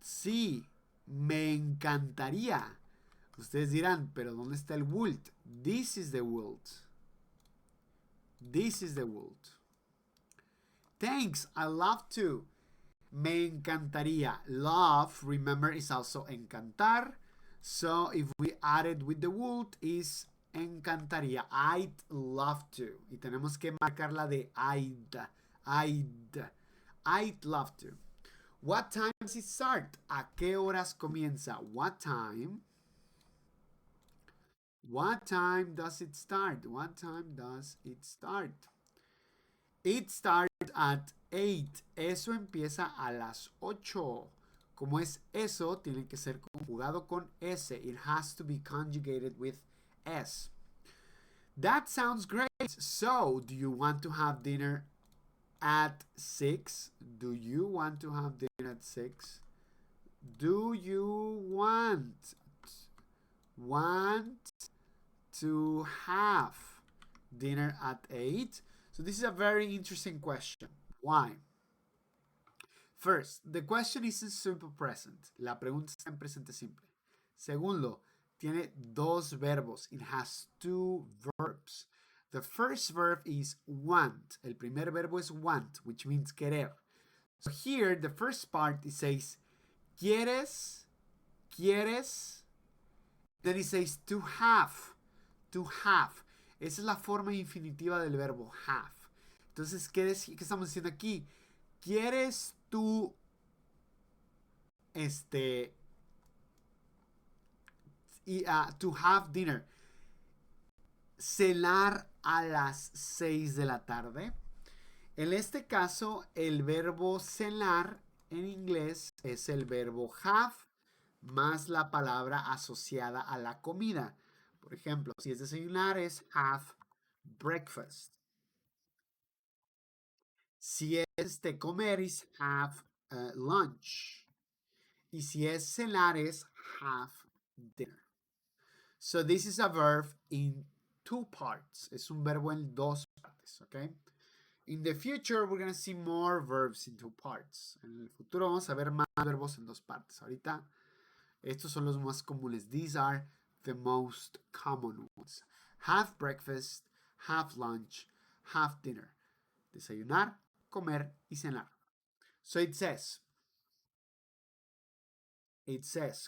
Sí, me encantaría. Ustedes dirán, pero ¿dónde está el would? This is the would. This is the would. Thanks, I love to. Me encantaría. Love, remember, is also encantar. So if we add it with the would, is encantaría. I'd love to. Y tenemos que marcar la de I'd. I'd love to. What time does it start? ¿A qué horas comienza? What time? What time does it start? What time does it start? It starts at 8. Eso empieza a las 8. Como es eso, tiene que ser conjugado con S. It has to be conjugated with S. That sounds great. So, do you want to have dinner at 6? Do you want to have dinner at 6? Do you want to have dinner at 8? So this is a very interesting question. Why? First, the question is in simple present. La pregunta está en presente simple. Segundo, tiene dos verbos. It has two verbs. The first verb is want. El primer verbo es want, which means querer. So here, the first part, it says, ¿quieres? ¿Quieres? Then it says to have. To have. Esa es la forma infinitiva del verbo have. Entonces, ¿qué estamos diciendo aquí? ¿Quieres tú to have dinner? Cenar a las 6 de la tarde. En este caso, el verbo cenar en inglés es el verbo have más la palabra asociada a la comida. Por ejemplo, si es desayunar es have breakfast. Si es comer es have lunch. Y si es cenar es have dinner. So this is a verb in two parts. Es un verbo en dos partes, okay? In the future, we're going to see more verbs in two parts. En el futuro vamos a ver más verbos en dos partes. Ahorita, estos son los más comunes. These are the most common ones. Have breakfast, have lunch, have dinner. Desayunar, comer y cenar. So it says,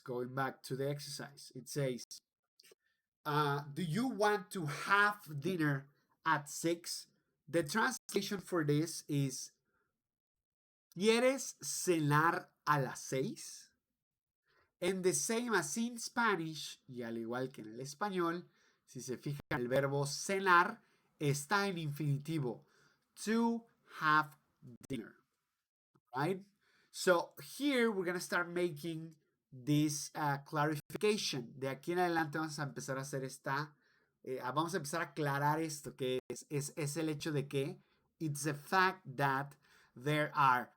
going back to the exercise, it says, do you want to have dinner at 6? The translation for this is, ¿quieres cenar a las 6? And the same as in Spanish, y al igual que en el español, si se fijan, el verbo cenar está en infinitivo. To have dinner, right? So here we're going to start making this clarification. De aquí en adelante vamos a empezar a hacer vamos a empezar a aclarar esto, que es el hecho de que it's the fact that there are,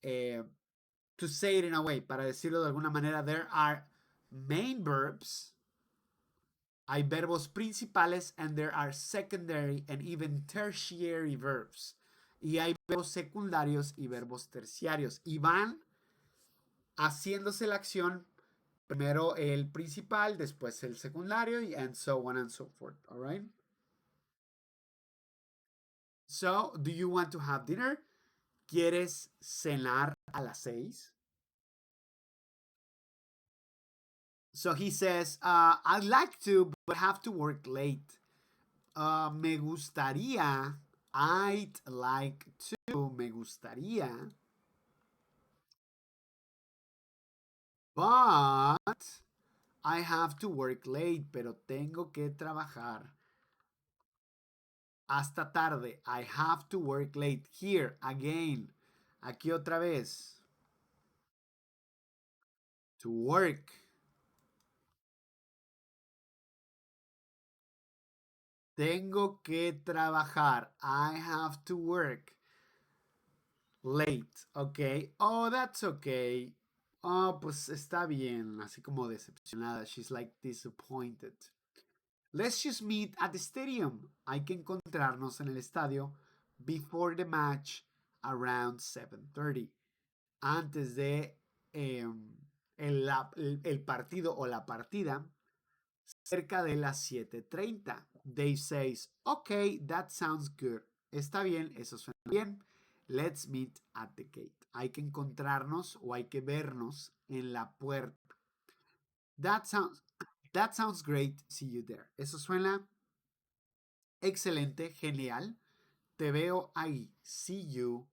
to say it in a way, para decirlo de alguna manera, there are main verbs, hay verbos principales, and there are secondary and even tertiary verbs. Y hay verbos secundarios y verbos terciarios. Y van haciéndose la acción, primero el principal, después el secundario, y and so on and so forth. All right? So, do you want to have dinner? ¿Quieres cenar a las 6? So he says, I'd like to, but have to work late. Me gustaría, I'd like to, me gustaría. But I have to work late, pero tengo que trabajar hasta tarde. I have to work late. Here, again. Aquí otra vez. To work. Tengo que trabajar. I have to work late. Ok. Oh, that's okay. Oh, pues está bien. Así como decepcionada. She's like disappointed. Let's just meet at the stadium. Hay que encontrarnos en el estadio before the match around 7:30. Antes de el partido o la partida cerca de las 7:30. Dave says, okay, that sounds good. Está bien, eso suena bien. Let's meet at the gate. Hay que encontrarnos o hay que vernos en la puerta. That sounds great. See you there. Eso suena excelente, genial. Te veo ahí. See you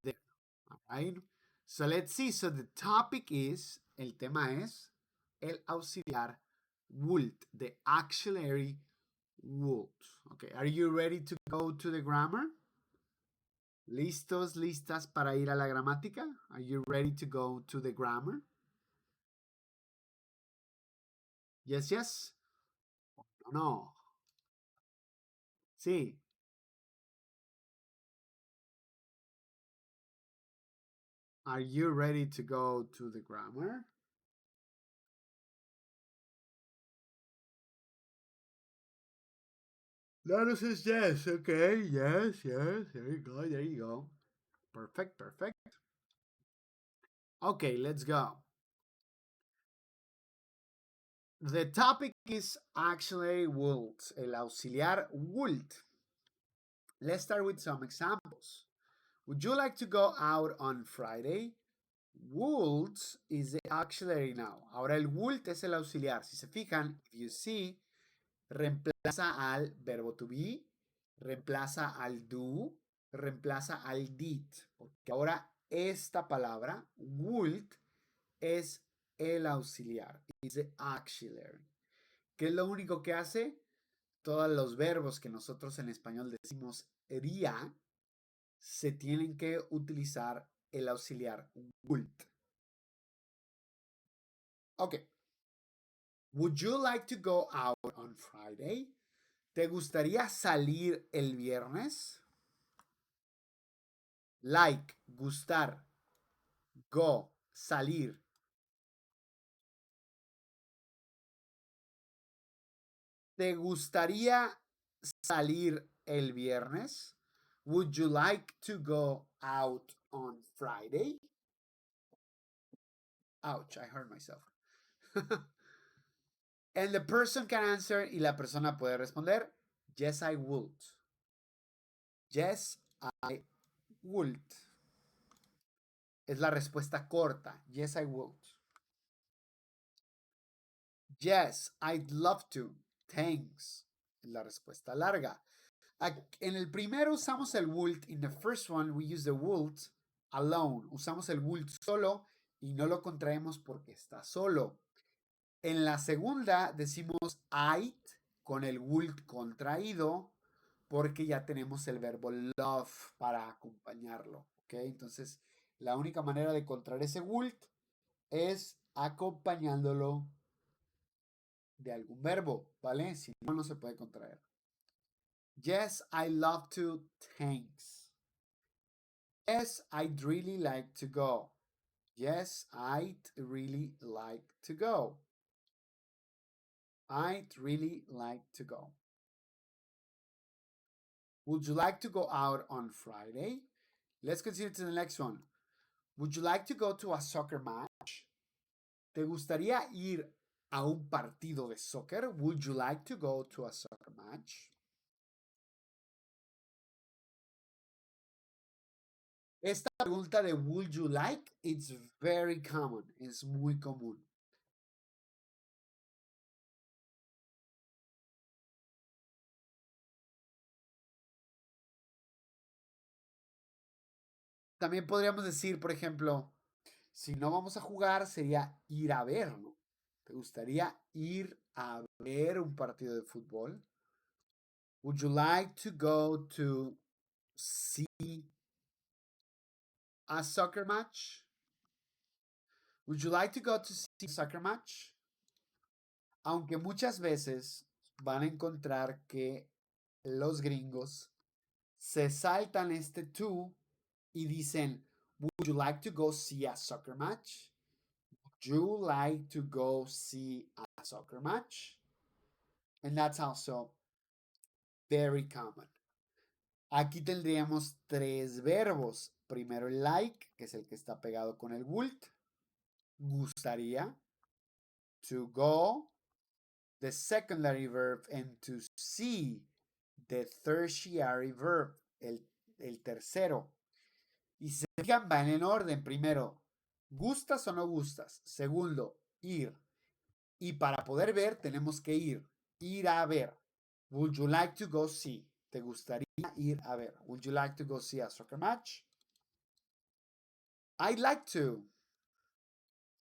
there. All right. So let's see. So the topic is, el tema es el auxiliar would, the auxiliary would. Okay, are you ready to go to the grammar? ¿Listos, listas para ir a la gramática? Are you ready to go to the grammar? Yes, yes. No. Sí. Are you ready to go to the grammar? Lalo says yes. Okay, yes, yes. There you go, there you go. Perfect, perfect. Okay, let's go. The topic is actually would, el auxiliar would. Let's start with some examples. Would you like to go out on Friday? Would is the auxiliary now. Ahora el would es el auxiliar. Si se fijan, if you see, reemplaza al verbo to be, reemplaza al do, reemplaza al did. Porque ahora esta palabra, would, es el auxiliar. Is the auxiliary. ¿Qué es lo único que hace? Todos los verbos que nosotros en español decimos haría, se tienen que utilizar el auxiliar would. Ok. Would you like to go out on Friday? ¿Te gustaría salir el viernes? Like, gustar. Go, salir. ¿Te gustaría salir el viernes? Would you like to go out on Friday? Ouch, I hurt myself. And the person can answer y la persona puede responder, yes, I would. Yes, I would. Es la respuesta corta. Yes, I would. Yes, I'd love to. Thanks. Es la respuesta larga. En el primero usamos el would. In the first one, we use the would alone. Usamos el would solo y no lo contraemos porque está solo. En la segunda decimos I'd con el would contraído porque ya tenemos el verbo love para acompañarlo. ¿Ok? Entonces, la única manera de contraer ese would es acompañándolo de algún verbo, ¿vale? Si no, no se puede contraer. Yes, I love to. Thanks. Yes, I'd really like to go. Yes, I'd really like to go. I'd really like to go. Would you like to go out on Friday? Let's continue to the next one. Would you like to go to a soccer match? ¿Te gustaría ir a un partido de soccer? Would you like to go to a soccer match? Esta pregunta de would you like, it's very common, es muy común. También podríamos decir, por ejemplo, si no vamos a jugar, sería ir a ver, ¿no? ¿Te gustaría ir a ver un partido de fútbol? Would you like to go to see a soccer match? Would you like to go to see a soccer match? Aunque muchas veces van a encontrar que los gringos se saltan este to y dicen, would you like to go see a soccer match? Would you like to go see a soccer match? And that's also very common. Aquí tendríamos tres verbos. Primero el like, que es el que está pegado con el would. Gustaría. To go. The secondary verb. And to see. The tertiary verb. El tercero. Y se fijan, van en orden. Primero, ¿gustas o no gustas? Segundo, ir. Y para poder ver, tenemos que ir. Ir a ver. Would you like to go see? ¿Te gustaría ir a ver? Would you like to go see a soccer match? I'd like to.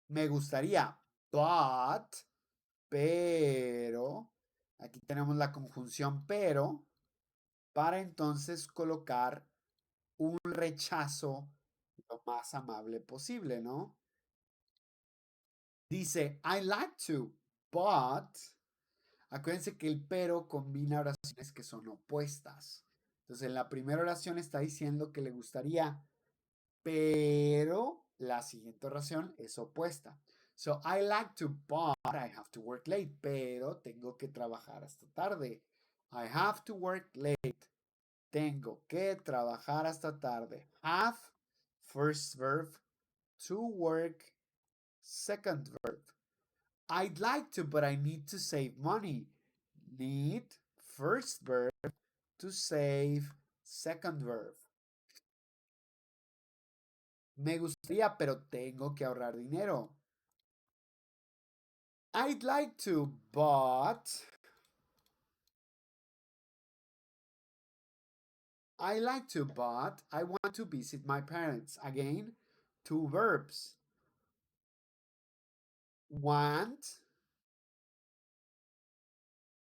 Me gustaría. But, pero, aquí tenemos la conjunción pero, para entonces colocar un rechazo lo más amable posible, ¿no? Dice, I like to, but, acuérdense que el pero combina oraciones que son opuestas. Entonces, en la primera oración está diciendo que le gustaría, pero la siguiente oración es opuesta. So, I like to, but I have to work late. Pero tengo que trabajar hasta tarde. I have to work late. Tengo que trabajar hasta tarde. Have, first verb. To work, second verb. I'd like to, but I need to save money. Need, first verb. To save, second verb. Me gustaría, pero tengo que ahorrar dinero. I'd like to, but I like to, but I want to visit my parents. Again, two verbs. Want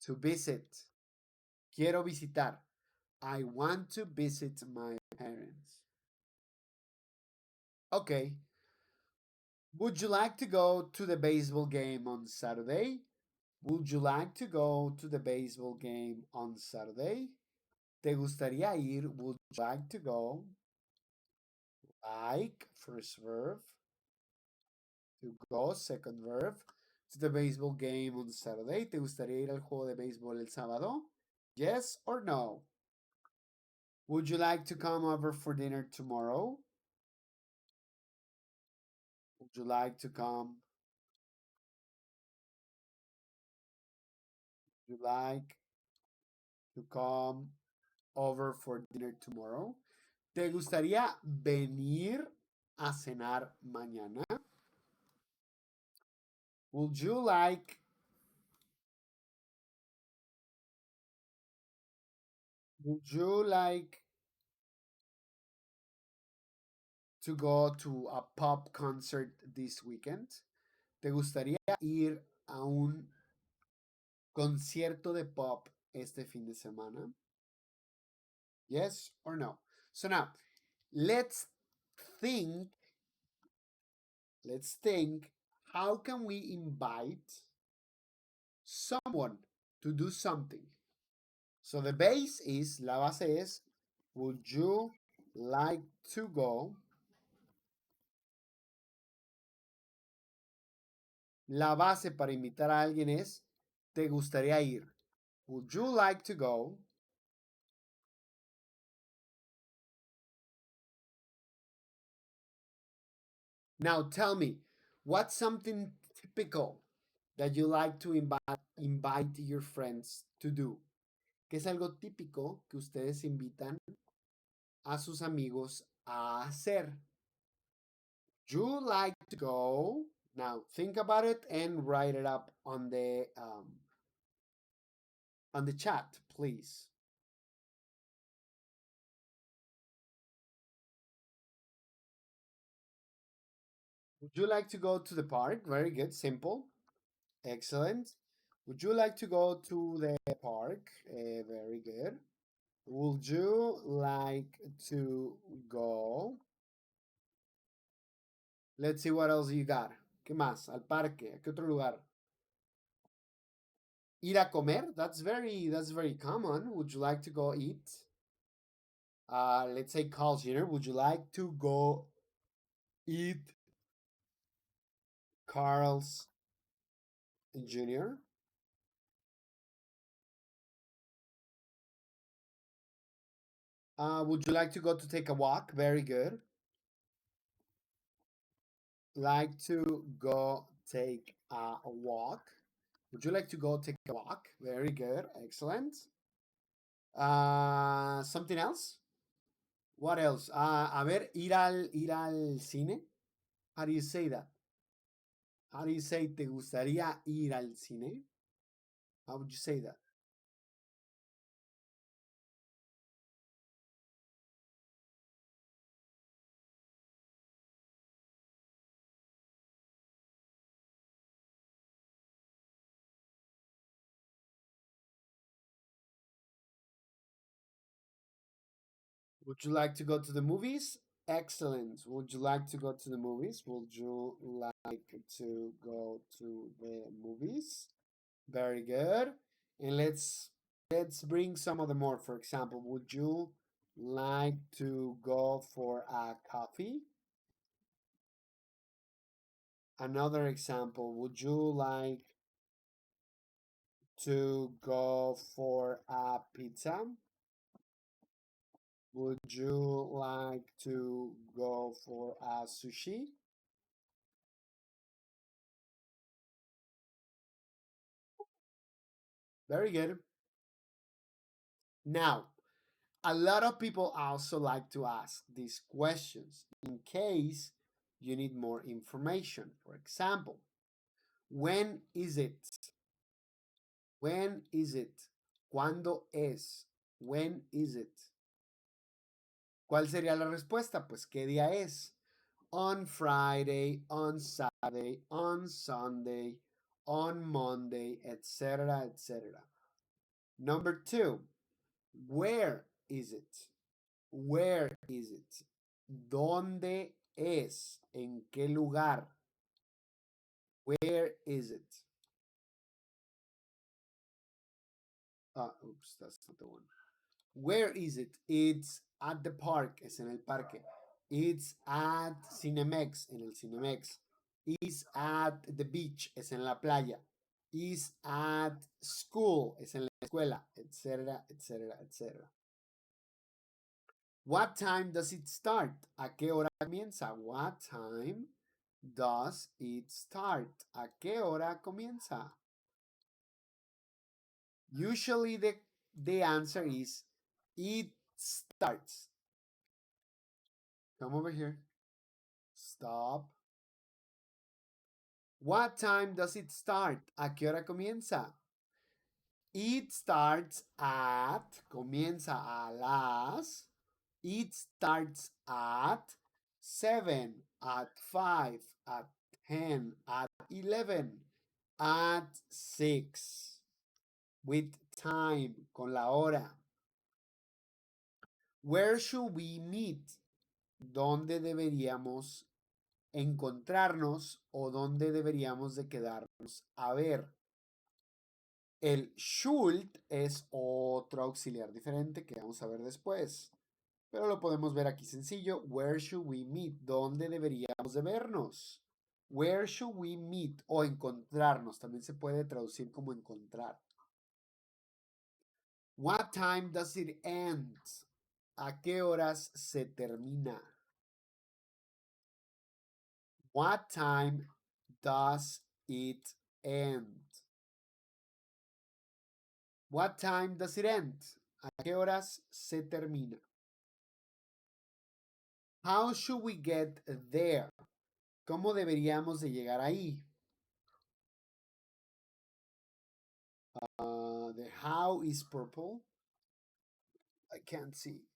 to visit. Quiero visitar. I want to visit my parents. Okay. Would you like to go to the baseball game on Saturday? Would you like to go to the baseball game on Saturday? ¿Te gustaría ir? Would you like to go? Like, first verb. To go, second verb. to the baseball game on Saturday? ¿Te gustaría ir al juego de béisbol el sábado? Yes or no? Would you like to come over for dinner tomorrow? Would you like to come? Would you like to come over for dinner tomorrow? ¿Te gustaría venir a cenar mañana? Would you like to go to a pop concert this weekend? ¿Te gustaría ir a un concierto de pop este fin de semana? Yes or no? So now, let's think, let's think, how can we invite someone to do something? So the base is, la base es, would you like to go? La base para invitar a alguien es, ¿te gustaría ir? Would you like to go? Now tell me, what's something typical that you like to invite your friends to do? ¿Qué es algo típico que ustedes invitan a sus amigos a hacer? You like to go? Now think about it and write it up on the chat, please. Would you like to go to the park? Very good, simple, excellent. Would you like to go to the park? Very good. Would you like to go? Let's see what else you got. ¿Qué más? Al parque. ¿A qué otro lugar? Ir a comer. That's very common. Would you like to go eat? Let's say Carl Jr. Would you like to go eat Carl's Jr.? Would you like to go to take a walk? Very good. Like to go take a walk. Would you like to go take a walk? Very good. Excellent. Something else? What else? A ver, ir al cine. How do you say that? How do you say te gustaría ir al cine? How would you say that? Would you like to go to the movies? Excellent. Would you like to go to the movies? Would you like to go to the movies? Very good. And let's bring some of the more. For example, would you like to go for a coffee? Another example, would you like to go for a pizza? Would you like to go for a sushi? Very good. Now, a lot of people also like to ask these questions in case you need more information. For example, when is it? When is it? ¿Cuándo es? When is it? ¿Cuál sería la respuesta? Pues, ¿qué día es? On Friday, on Saturday, on Sunday, on Monday, etc., etc. Number two, where is it? Where is it? ¿Dónde es? ¿En qué lugar? Where is it? Oops, that's not the one. Where is it? It's at the park. Es en el parque. It's at Cinemex. En el Cinemex. Is at the beach, es en la playa. Is at school, es en la escuela, etcétera, etcétera, etcétera. What time does it start? ¿A qué hora comienza? What time does it start? ¿A qué hora comienza? Usually the answer is it starts. Come over here. Stop. What time does it start? ¿A qué hora comienza? It starts at, comienza a las, it starts at 7, at 5, at 10, at 11, at 6. With time, con la hora. Where should we meet? ¿Dónde deberíamos encontrarnos o dónde deberíamos de quedarnos a ver? El should es otro auxiliar diferente que vamos a ver después. Pero lo podemos ver aquí sencillo. Where should we meet? ¿Dónde deberíamos de vernos? Where should we meet? O encontrarnos. También se puede traducir como encontrar. What time does it end? ¿A qué horas se termina? What time does it end? What time does it end? ¿A qué horas se termina? How should we get there? ¿Cómo deberíamos de llegar ahí? The how is purple. I can't see.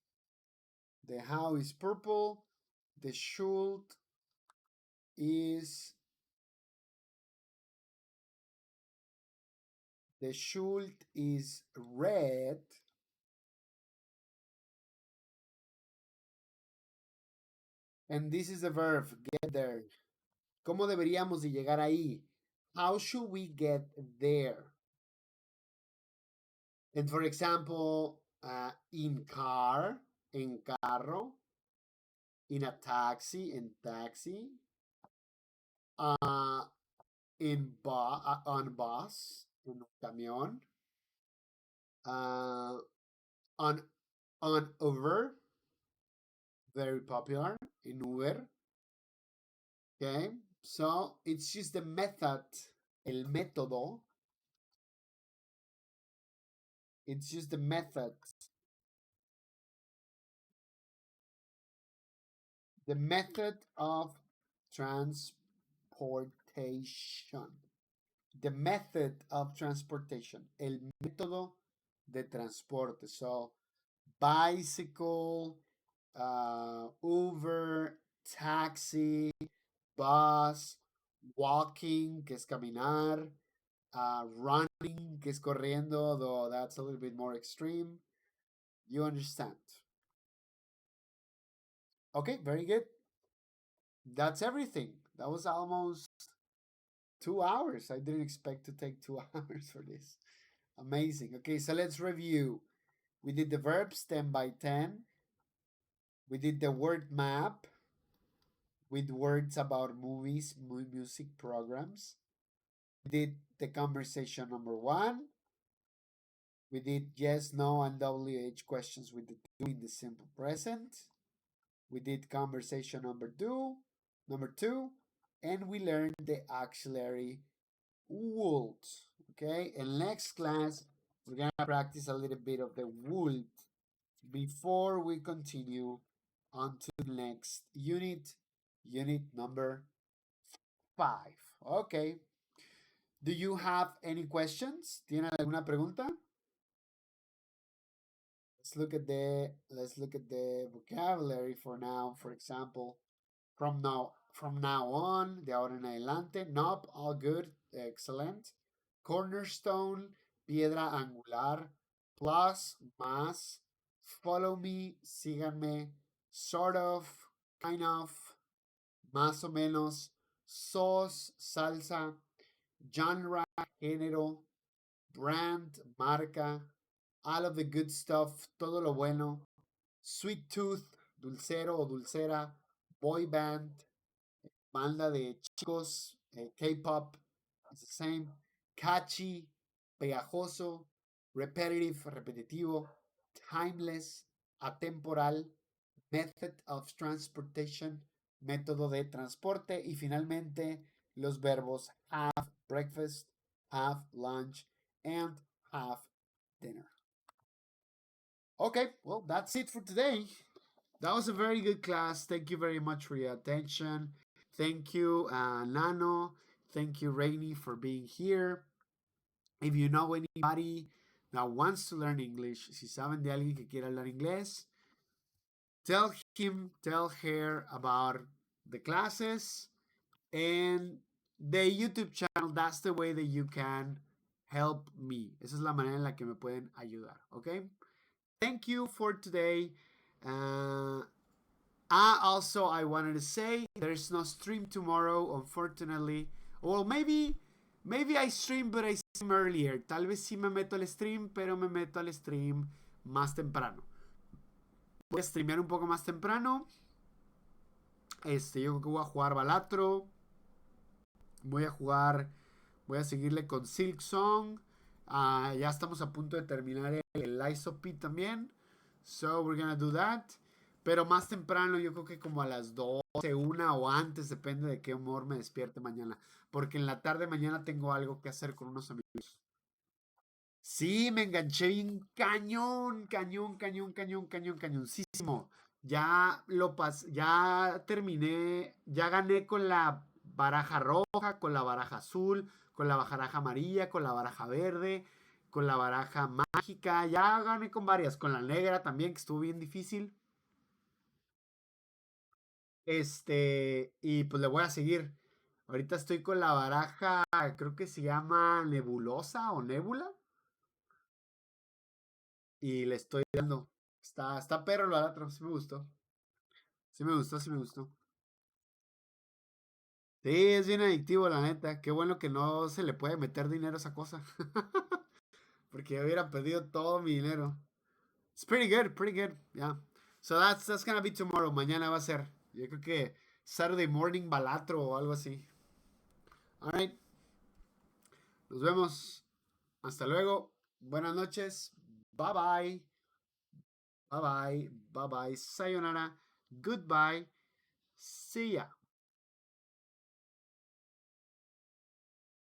The how is purple. The should is red. And this is the verb, get there. ¿Cómo deberíamos de llegar ahí? How should we get there? And for example, in car, en carro, in a taxi, en taxi, on bus, en un camión, on Uber, very popular in Uber. Okay, so it's just the method, el método. It's just the method. The method of transportation. The method of transportation. El método de transporte. So, bicycle, Uber, taxi, bus, walking, que es caminar, running, que es corriendo, though that's a little bit more extreme. You understand? Okay, very good. That's everything. That was almost 2 hours. I didn't expect to take 2 hours for this. Amazing. Okay, so let's review. We did the verbs 10 by 10. We did the word map with words about movies, music programs. We did the conversation number 1. We did yes, no, and WH questions with the two in the simple present. We did conversation number two, and we learned the auxiliary would. Okay, and next class, we're gonna practice a little bit of the would before we continue on to the next unit number 5. Okay. Do you have any questions? ¿Tienen alguna pregunta? Let's look at the vocabulary for now. For example, from now on, de ahora en adelante. Nope, all good, excellent. Cornerstone, piedra angular. Plus, más. Follow me, síganme. Sort of, kind of, más o menos. Sauce, salsa. Genre, género. Brand, marca. All of the good stuff, todo lo bueno. Sweet tooth, dulcero o dulcera. Boy band, banda de chicos, K-pop, it's the same. Catchy, pegajoso, repetitive, repetitivo, timeless, atemporal, method of transportation, método de transporte y finalmente los verbos have breakfast, have lunch, and have dinner. Okay, well, that's it for today. That was a very good class. Thank you very much for your attention. Thank you, Nano. Thank you, Rainy, for being here. If you know anybody that wants to learn English, si saben de alguien que quiera hablar inglés, tell him, tell her about the classes and the YouTube channel. That's the way that you can help me. Esa es la manera en la que me pueden ayudar, okay? Thank you for today. Also, I wanted to say there's no stream tomorrow, unfortunately. Well, maybe I stream, but I stream earlier. Tal vez sí me meto al stream, pero me meto al stream más temprano. Voy a streamear un poco más temprano. Yo creo que voy a jugar Balatro. Voy a seguirle con Silk Song. Ya estamos a punto de terminar el ISOP también. So we're gonna do that. Pero más temprano, yo creo que como a las 12, 1 o antes, depende de qué humor me despierte mañana. Porque en la tarde mañana tengo algo que hacer con unos amigos. Sí, me enganché bien cañón, cañón, cañón, cañón, cañón, cañoncísimo. Ya terminé, ya gané con la baraja roja, con la baraja azul, con la baraja amarilla, con la baraja verde, con la baraja mágica, ya gané con varias, con la negra también, que estuvo bien difícil. Y pues le voy a seguir. Ahorita estoy con la baraja, creo que se llama Nebulosa o Nébula. Y le estoy dando. Está perro lo otro, sí me gustó. Sí me gustó, sí me gustó. Sí, es bien adictivo, la neta. Qué bueno que no se le puede meter dinero a esa cosa. Porque yo hubiera perdido todo mi dinero. It's pretty good, pretty good. Yeah. So that's gonna be tomorrow. Mañana va a ser. Yo creo que Saturday morning balatro o algo así. Alright. Nos vemos. Hasta luego. Buenas noches. Bye bye. Bye bye. Bye bye. Sayonara. Goodbye. See ya.